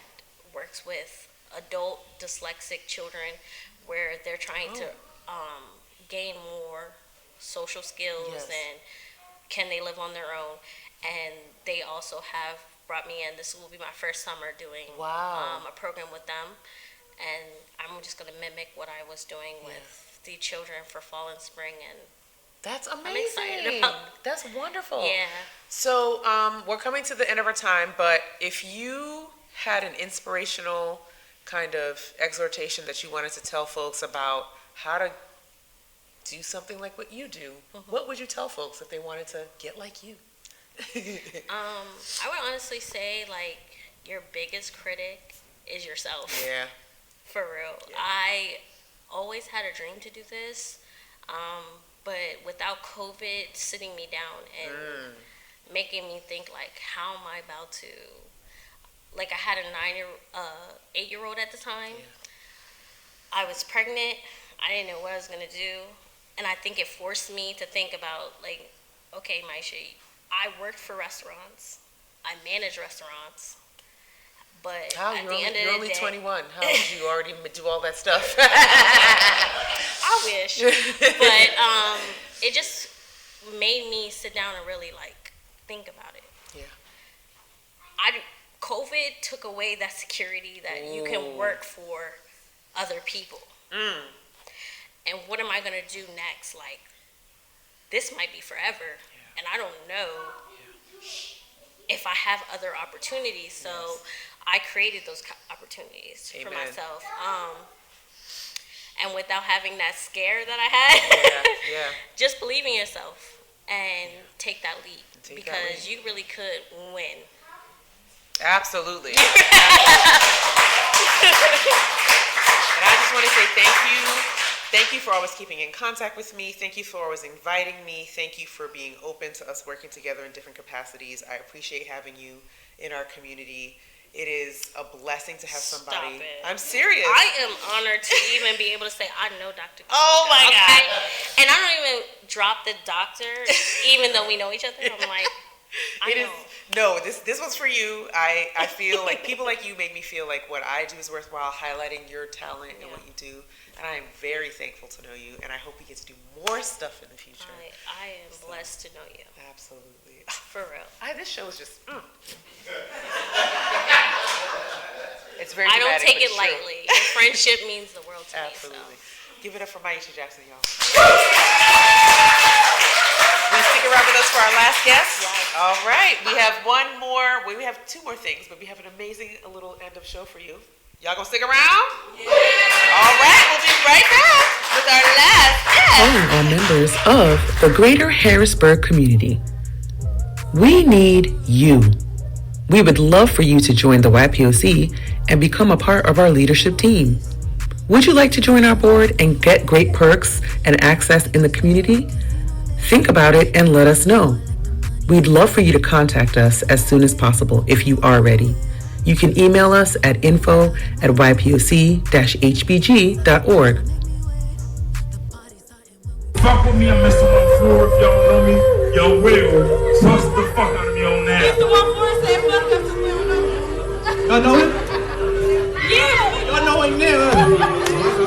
works with adult dyslexic children where they're trying to gain more social skills and can they live on their own. And they also have brought me in. This will be my first summer doing a program with them. And I'm just going to mimic what I was doing with the children for fall and spring, and that's amazing. I'm excited about. That's wonderful. Yeah. So we're coming to the end of our time, but if you had an inspirational kind of exhortation that you wanted to tell folks about how to do something like what you do, what would you tell folks if they wanted to get like you? I would honestly say, like, your biggest critic is yourself. Yeah. For real. Yeah. I always had a dream to do this, but without COVID sitting me down and making me think, like, how am I about to, like, I had a 8-year-old at the time. Yeah. I was pregnant. I didn't know what I was going to do. And I think it forced me to think about, like, okay, Mieshia, I worked for restaurants. I manage restaurants. But at the end of the day, you're only 21. How did you already do all that stuff? I wish. But it just made me sit down and really, like, think about it. Yeah. COVID took away that security that you can work for other people. And what am I going to do next? Like, this might be forever, and I don't know if I have other opportunities. So I created those opportunities for myself. And without having that scare that I had, just believe in yourself and take that leap because you really could win. Absolutely. And I just want to say thank you. Thank you for always keeping in contact with me. Thank you for always inviting me. Thank you for being open to us working together in different capacities. I appreciate having you in our community. It is a blessing to have somebody. Stop it. I'm serious. I am honored to even be able to say I know Dr. Kimeka. Oh my God. And I don't even drop the doctor, even though we know each other. I'm like, this one's for you. I feel like people like you make me feel like what I do is worthwhile, highlighting your talent and what you do. And I am very thankful to know you, and I hope we get to do more stuff in the future. I am blessed to know you. Absolutely. For real. This show is just, It's very dramatic, I don't take it true. lightly. Your friendship means the world to Absolutely. me. So. Give it up for Mieshia Jackson, y'all. Will you stick around with us for our last guest? Yes. All right. We have one more. We have two more things, but we have an amazing little end of show for you. Y'all gonna stick around? Yeah. All right. We'll be right back with our last guest. Calling all members of the greater Harrisburg community. We need you. We would love for you to join the YPOC and become a part of our leadership team. Would you like to join our board and get great perks and access in the community? Think about it and let us know. We'd love for you to contact us as soon as possible if you are ready. You can email us at info@ypoc-hbg.org. Fuck with me, I'm Mr. 14. If y'all know me, y'all will. Trust the fuck out of me on that. Mr. 14 said fuck up to we don't know. Y'all know him? Yeah. Y'all know him there. I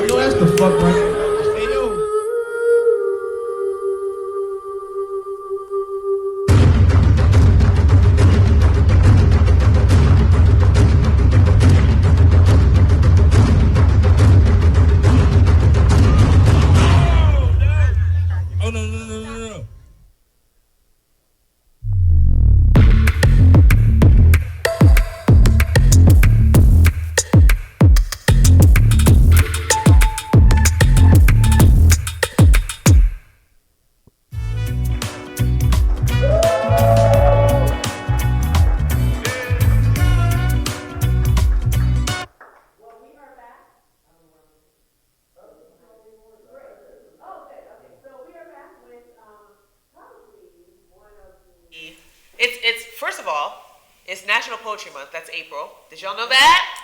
know that's the fuck, right? it's National Poetry Month. That's April. Did y'all know that?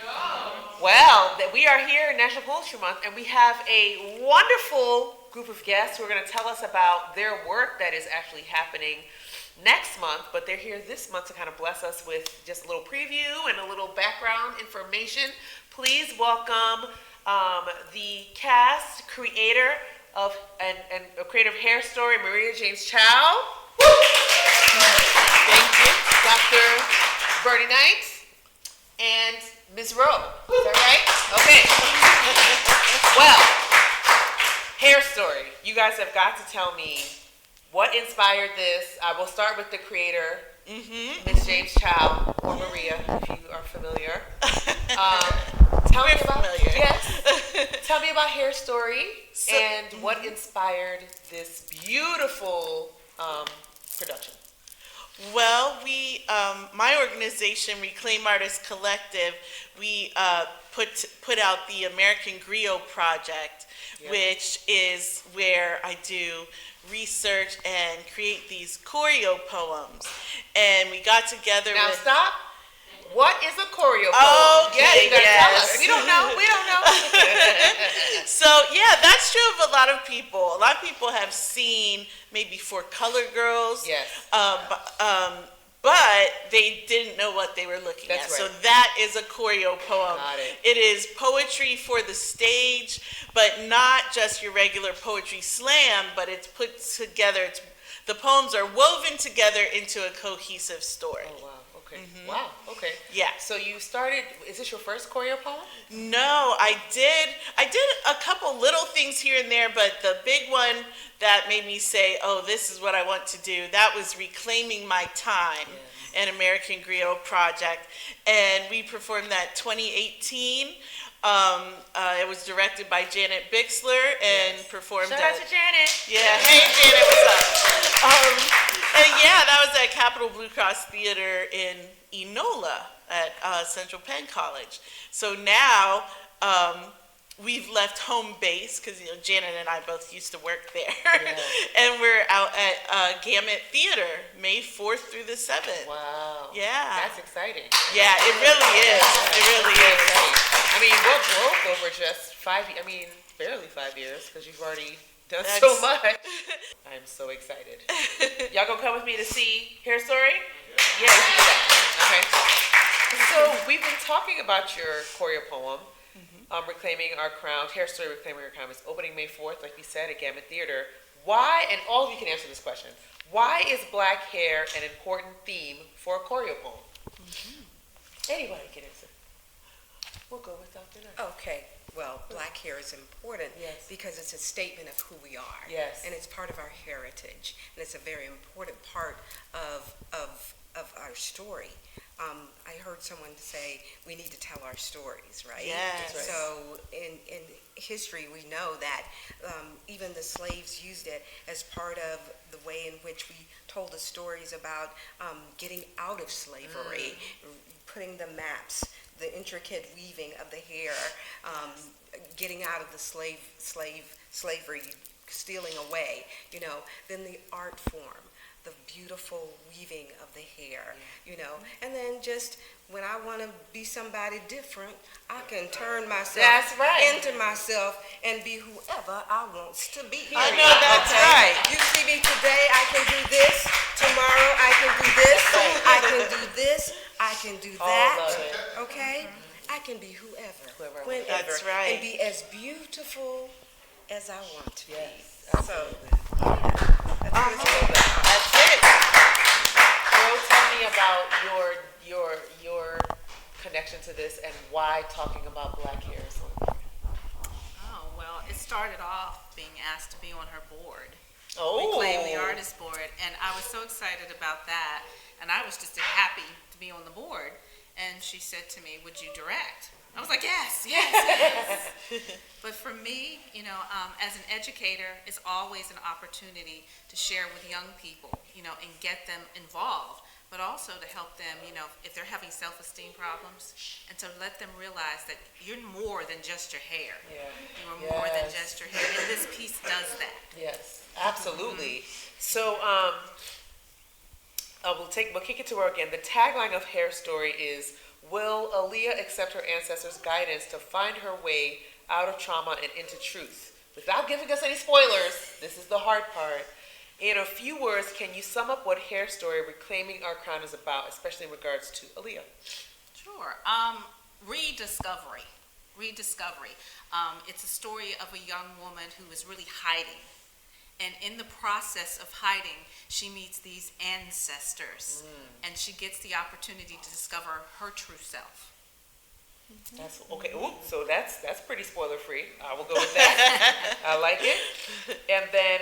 No. Well, we are here in National Poetry Month, and we have a wonderful group of guests who are going to tell us about their work that is actually happening next month, but they're here this month to kind of bless us with just a little preview and a little background information. Please welcome the cast, creator of creator of Hair Story, Mieshia Jackson. Thank you, Dr. Bernie Knight and Ms. Rowe. Is that right? Okay. Well, Hair Story. You guys have got to tell me what inspired this. I will start with the creator, Ms. James Chow, or Maria, if you are familiar. Tell me about Tell me about Hair Story and what inspired this beautiful production. Well, my organization, Reclaim Artists Collective, we put out the American Griot Project, which is where I do research and create these choreo poems. And we got together Now with... stop. What is a choreo poem? Okay, yeah, you gotta yes. tell us. If you don't know, we don't know. So, yeah, that's true of a lot of people. A lot of people have seen maybe For Color Girls. Yes. But they didn't know what they were looking at. Right. So that is a choreo poem. Got it. It is poetry for the stage, but not just your regular poetry slam, but it's put together. The poems are woven together into a cohesive story. Oh, wow. Okay. Wow. Okay. Yeah. So you started. Is this your first choreo poem? No, I did a couple little things here and there, but the big one that made me say, "Oh, this is what I want to do," that was Reclaiming My Time, an American Griot Project, and we performed that 2018. It was directed by Janet Bixler and performed. Shout out to Janet. Yeah, hey Janet, what's up? And yeah, that was at Capital Blue Cross Theater in Enola at Central Penn College. So now we've left home base because Janet and I both used to work there, and we're out at Gamut Theater May 4th through the 7th. Wow. Yeah. That's exciting. Yeah, it really is. It really is. I mean, what broke over just 5 years? I mean, barely 5 years because you've already done so much. I'm so excited. Y'all gonna come with me to see Hair Story? Yeah, we can do that. Okay. So we've been talking about your choreo poem, Reclaiming Our Crown. Hair Story, Reclaiming Our Crown is opening May 4th, like we said, at Gamut Theater. Why, and all of you can answer this question, why is black hair an important theme for a choreo poem? Anybody can answer. We'll go with Dr. Knight. Okay, well, black hair is important because it's a statement of who we are. Yes. And it's part of our heritage, and it's a very important part of our story. I heard someone say we need to tell our stories, right? Yes. Right. So in history, we know that even the slaves used it as part of the way in which we told the stories about getting out of slavery, putting the maps, the intricate weaving of the hair, getting out of the slavery, stealing away, then the art form, the beautiful weaving of the hair, and then just when I want to be somebody different, I can turn myself into myself and be whoever I want to be. I know that's right. You see me today, I can do this. Tomorrow, I can do this. I can do this. I can do that. Okay? I can be whoever, whenever, That's right. and be as beautiful as I want to be. So, That's it. Girl, tell me about your connection to this and why talking about black hair is so important. Oh, well, it started off being asked to be on her board. Oh. Reclaim the Artist Board, and I was so excited about that, and I was just happy to be on the board. And she said to me, "Would you direct?" I was like, yes. But for me, as an educator, it's always an opportunity to share with young people, and get them involved, but also to help them, if they're having self-esteem problems, and to let them realize that you're more than just your hair. You are more than just your hair, and this piece does that. Yes, absolutely. So, We'll kick it to her again. The tagline of Hair Story is, will Aaliyah accept her ancestors' guidance to find her way out of trauma and into truth? Without giving us any spoilers, this is the hard part. In a few words, can you sum up what Hair Story, Reclaiming Our Crown, is about, especially in regards to Aaliyah? Sure. Rediscovery. It's a story of a young woman who is really hiding. And in the process of hiding, she meets these ancestors. And she gets the opportunity to discover her true self. That's okay. Ooh, so that's pretty spoiler free. I will go with that. I like it. And then,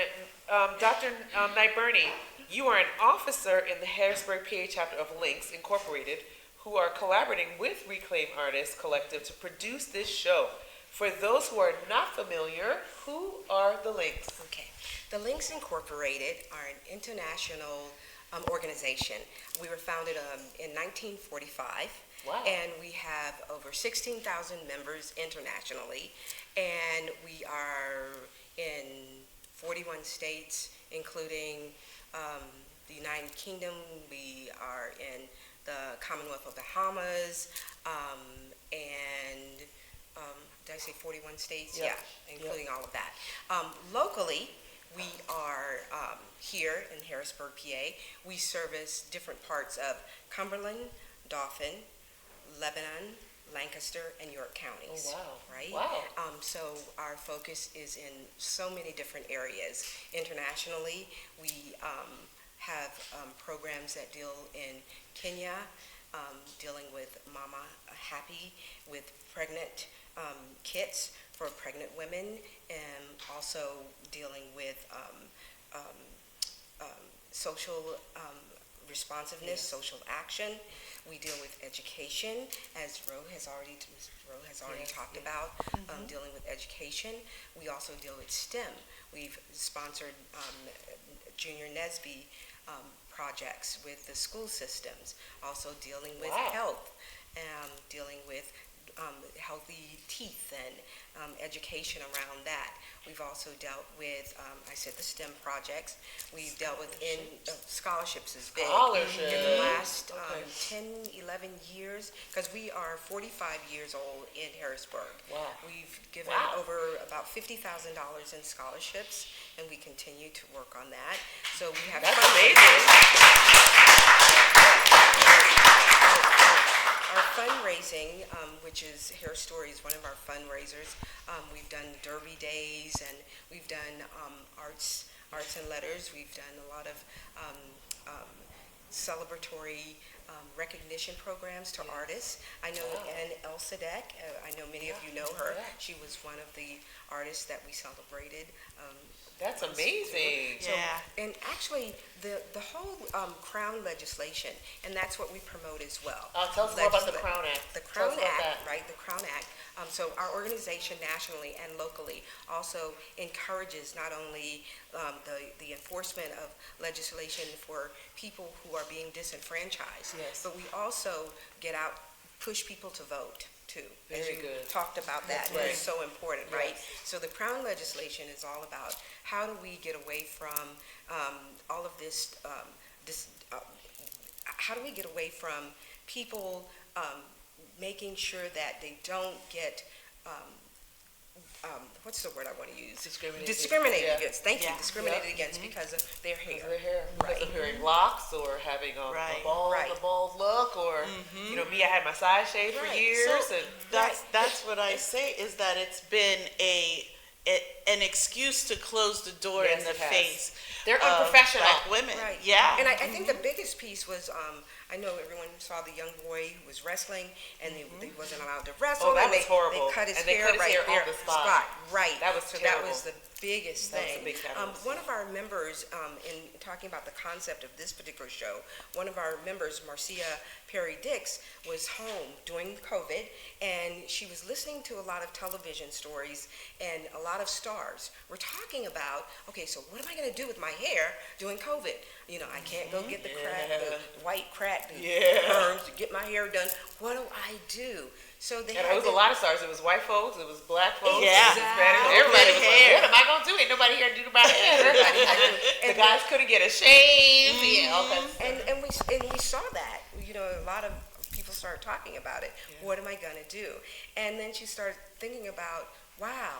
Dr. Knight Burney, you are an officer in the Harrisburg, PA chapter of Links Incorporated, who are collaborating with Reclaim Artists Collective to produce this show. For those who are not familiar, who are the Links? Okay. The Links Incorporated are an international organization. We were founded in 1945. Wow. And we have over 16,000 members internationally. And we are in 41 states, including the United Kingdom. We are in the Commonwealth of Bahamas, and did I say 41 states? Yep. Yeah, including all of that. Locally, we are here in Harrisburg, PA. We service different parts of Cumberland, Dauphin, Lebanon, Lancaster, and York counties. Oh, wow. Right? Wow. So our focus is in so many different areas. Internationally, we have programs that deal in Kenya, dealing with Mama Happy, with pregnant kits for pregnant women, and also dealing with social responsiveness, social action. We deal with education, as Ms. Rowe has already talked about, dealing with education. We also deal with STEM. We've sponsored Junior NewsBeat projects with the school systems, also dealing with health, dealing with healthy teeth and education around that. We've also dealt with, I said the STEM projects. We've dealt with scholarships is big. Scholarships. In the last 10, 11 years, because we are 45 years old in Harrisburg. Wow. We've given over about $50,000 in scholarships, and we continue to work on that. So we have That's amazing. Our fundraising, which is Hair Story, is one of our fundraisers. We've done Derby Days, and we've done arts and letters. We've done a lot of celebratory recognition programs to artists. I know Ann Elsadek, I know many of you know her. She was one of the artists that we celebrated. That's amazing. So, and actually, the whole Crown legislation, and that's what we promote as well. Tell us more about the Crown Act. The Crown Act, right? The Crown Act. So our organization nationally and locally also encourages not only the enforcement of legislation for people who are being disenfranchised, but we also get out, push people to vote too. Very good. Talked about that. That's right. It's so important, right? So the Crown legislation is all about how do we get away from all of this, how do we get away from people making sure that they don't get, what's the word I want to use? Discriminated against. Thank you. Discriminated against because of their hair. Because of wearing locks or having a bald look, or me, I had my side shaved for years. So that's what I say, is that it's been an excuse to close the door in the face. They're unprofessional. Black women. Right. Yeah. And I think the biggest piece was, I know everyone saw the young boy who was wrestling, and he wasn't allowed to wrestle. Oh, that was horrible. They cut his and they hair cut his hair there on the spot. Right. That was so terrible. that was the biggest thing. That was a big catalyst. One of our members, in talking about the concept of this particular show, one of our members, Mieshia Dix, was home during COVID, and she was listening to a lot of television stories, and a lot of stars were talking about, okay, so what am I going to do with my hair during COVID? You know, I can't go get the crack, the white crack, the perms, to get my hair done. What do I do? So they and it was a lot of stars. It was white folks, it was black folks, yeah, Hispanic. Everybody was like, what am I going to do? Ain't nobody anybody here to do my hair. The guys couldn't get a shave. Yeah, all kinds of stuff. And we saw that. You know, a lot of people started talking about it. Yeah. What am I gonna do? And then she started thinking about, wow,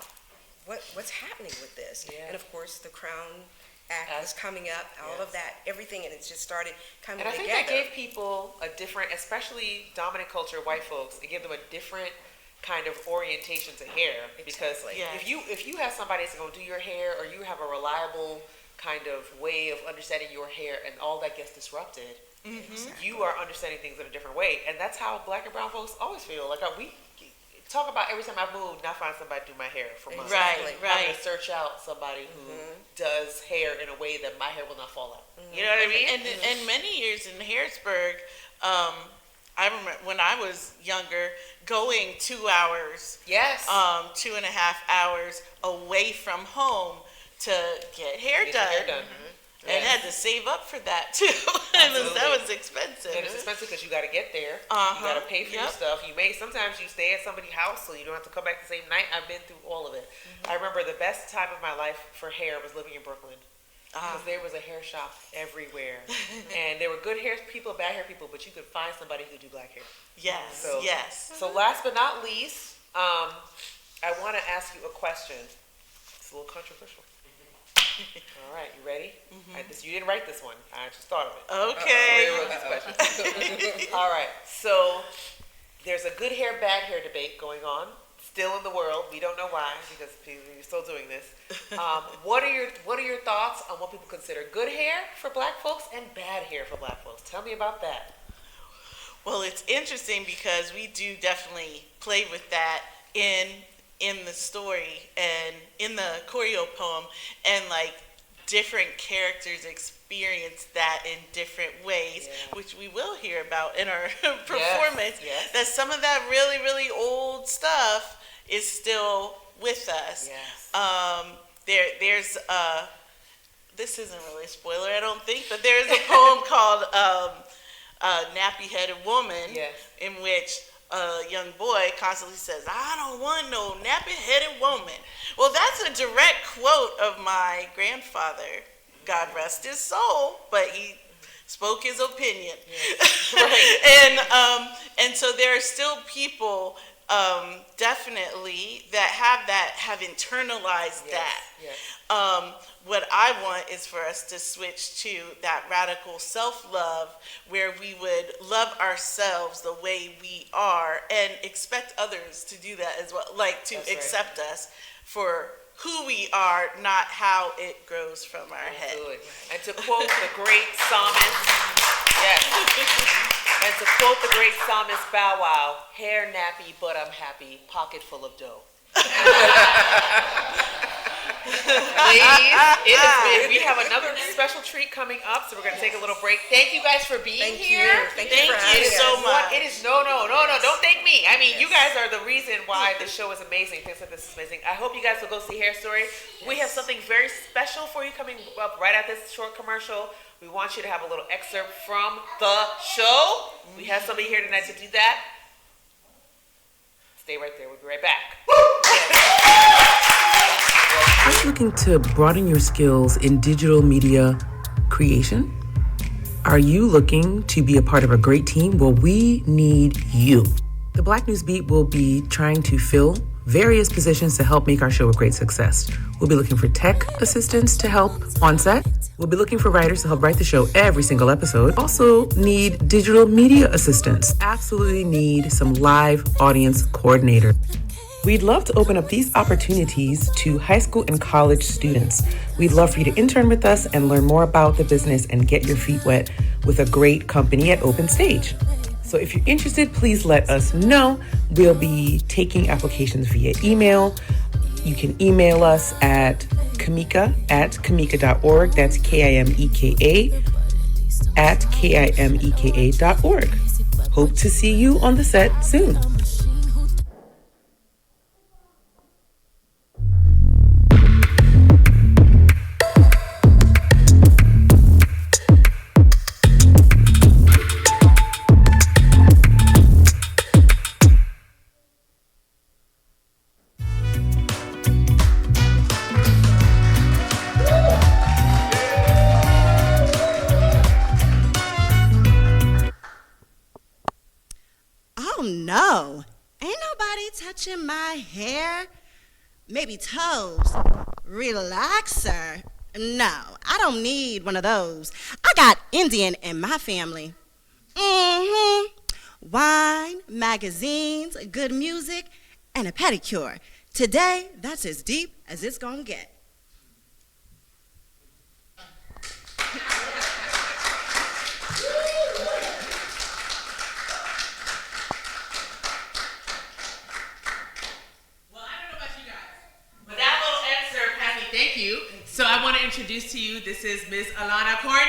what's happening with this? Yeah. And of course, the Crown Act was coming up, all of that, everything, and it just started coming together. And I think that gave people a different, especially dominant culture, white folks, it gave them a different kind of orientation to hair. Because if you have somebody that's going to do your hair, or you have a reliable kind of way of understanding your hair, and all that gets disrupted, you are understanding things in a different way. And that's how Black and brown folks always feel. Like we talk about every time I've moved, and I find somebody to do my hair for months. Right. I'm going to search out somebody who does hair in a way that my hair will not fall out. You know what I mean? And many years in Harrisburg, I remember when I was younger, going 2 hours, 2.5 hours away from home to get hair done. And had to save up for that too. That was expensive. And it's expensive because you got to get there. You got to pay for your stuff. Sometimes you stay at somebody's house, so you don't have to come back the same night. I've been through all of it. I remember the best time of my life for hair was living in Brooklyn. Because there was a hair shop everywhere. And there were good hair people, bad hair people, but you could find somebody who could do black hair. Yes, So last but not least, I want to ask you a question. It's a little controversial. All right, you ready? You didn't write this one. I just thought of it. Okay. All right, so there's a good hair, bad hair debate going on still in the world. We don't know why, because you're still doing this. What are your thoughts on what people consider good hair for black folks and bad hair for black folks? Tell me about that. Well, it's interesting because we do definitely play with that in the story and in the choreo poem, and like different characters experience that in different ways, which we will hear about in our performance. That some of that really, really old stuff is still with us. There's this isn't really a spoiler, I don't think, but there's a poem called Nappy Headed Woman, in which a young boy constantly says, I don't want no nappy-headed woman. Well, that's a direct quote of my grandfather, God rest his soul, but he spoke his opinion. And so there are still people definitely that have internalized that. What I want is for us to switch to that radical self-love, where we would love ourselves the way we are and expect others to do that as well, like to accept us for who we are, not how it grows from our head. And to quote the great psalmist, and to quote the great psalmist Bow Wow, hair nappy, but I'm happy, pocket full of dough. Ladies, we have another special treat coming up, so we're going to take a little break. Thank you guys for being here. Thank you so much. It is no, don't thank me. I mean, you guys are the reason why the show is amazing. Things like this is amazing. I hope you guys will go see Hair Story. We have something very special for you coming up right after this short commercial. We want you to have a little excerpt from the show. We have somebody here tonight to do that. Stay right there. We'll be right back. Are you looking to broaden your skills in digital media creation? Are you looking to be a part of a great team? Well, we need you. The Black News Beat will be trying to fill various positions to help make our show a great success. We'll be looking for tech assistants to help on set. We'll be looking for writers to help write the show every single episode. Also need digital media assistants. Absolutely need some live audience coordinator. We'd love to open up these opportunities to high school and college students. We'd love for you to intern with us and learn more about the business and get your feet wet with a great company at Open Stage. So if you're interested, please let us know. We'll be taking applications via email. You can email us at kimeka@kimeka.org. That's KIMEKA @KIMEKA.org. Hope to see you on the set soon. Somebody touching my hair? Maybe toes. Relaxer? No, I don't need one of those. I got Indian in my family. Wine, magazines, good music, and a pedicure. Today, that's as deep as it's gonna get. Thank you. So I want to introduce to you, this is Ms. Alana Cornish.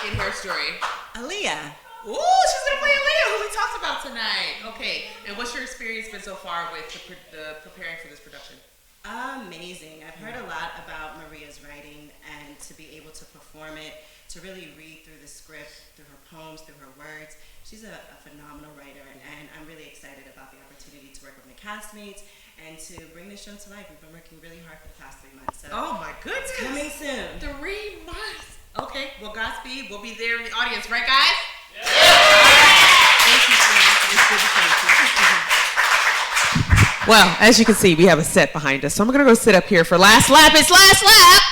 In her story. Aaliyah. Ooh, she's going to play Aaliyah, who we talked about tonight. Okay, and what's your experience been so far with the preparing for this production? Amazing. I've heard a lot about Maria's writing, and to be able to perform it, to really read through the script, through her poems, through her words. She's a phenomenal writer, and I'm really excited about the opportunity to work with my castmates and to bring this show to life. We've been working really hard for the past 3 months. So oh my goodness. It's coming soon. 3 months. Okay, well, Godspeed. We'll be there in the audience, right, guys? Yeah. Thank you so much. It's good to thank you. Well, as you can see, we have a set behind us, so I'm going to go sit up here for last lap. It's last lap.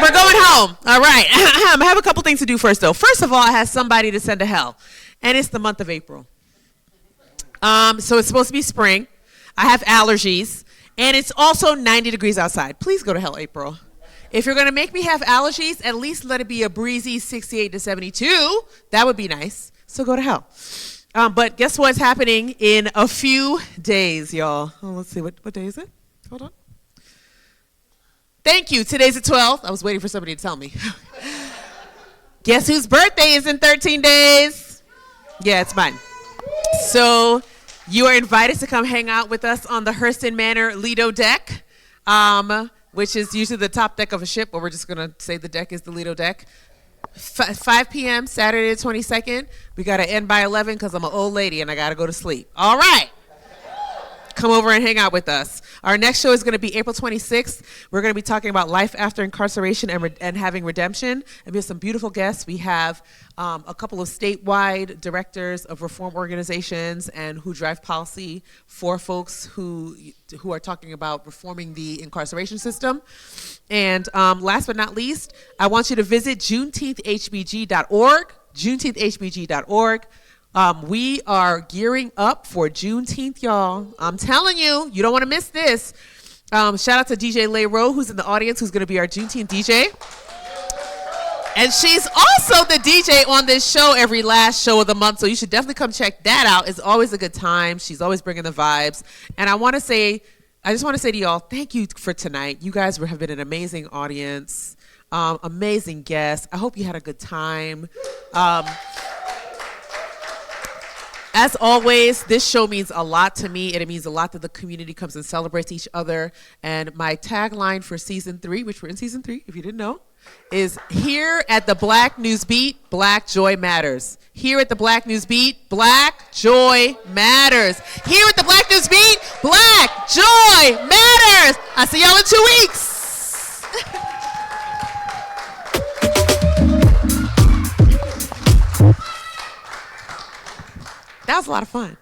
We're going home. All right. I have a couple things to do first, though. First of all, I have somebody to send to hell, and it's the month of April. So it's supposed to be spring. I have allergies, and it's also 90 degrees outside. Please go to hell, April. If you're going to make me have allergies, at least let it be a breezy 68 to 72. That would be nice. So go to hell. But guess what's happening in a few days, y'all? Oh, let's see. What day is it? Hold on. Thank you. Today's the 12th. I was waiting for somebody to tell me. Guess whose birthday is in 13 days? Yeah, it's mine. So you are invited to come hang out with us on the Hurston Manor Lido deck, which is usually the top deck of a ship, but we're just going to say the deck is the Lido deck. 5 p.m. Saturday the 22nd. We got to end by 11 because I'm an old lady and I got to go to sleep. All right. Come over and hang out with us. Our next show is going to be April 26th. We're going to be talking about life after incarceration and having redemption. And we have some beautiful guests. We have a couple of statewide directors of reform organizations and who drive policy for folks who are talking about reforming the incarceration system. And last but not least, I want you to visit juneteenthhbg.org, juneteenthhbg.org. We are gearing up for Juneteenth, y'all. I'm telling you, you don't want to miss this. Shout out to DJ Layro, who's in the audience, who's going to be our Juneteenth DJ. And she's also the DJ on this show every last show of the month, so you should definitely come check that out. It's always a good time. She's always bringing the vibes. And I just want to say to y'all, thank you for tonight. You guys have been an amazing audience, amazing guests. I hope you had a good time. As always, this show means a lot to me, and it means a lot that the community comes and celebrates each other. And my tagline for season 3, which we're in season 3, if you didn't know, is here at the Black NewsBeat, Black Joy Matters. Here at the Black NewsBeat, Black Joy Matters. Here at the Black NewsBeat, Black Joy Matters. I'll see y'all in 2 weeks. That was a lot of fun.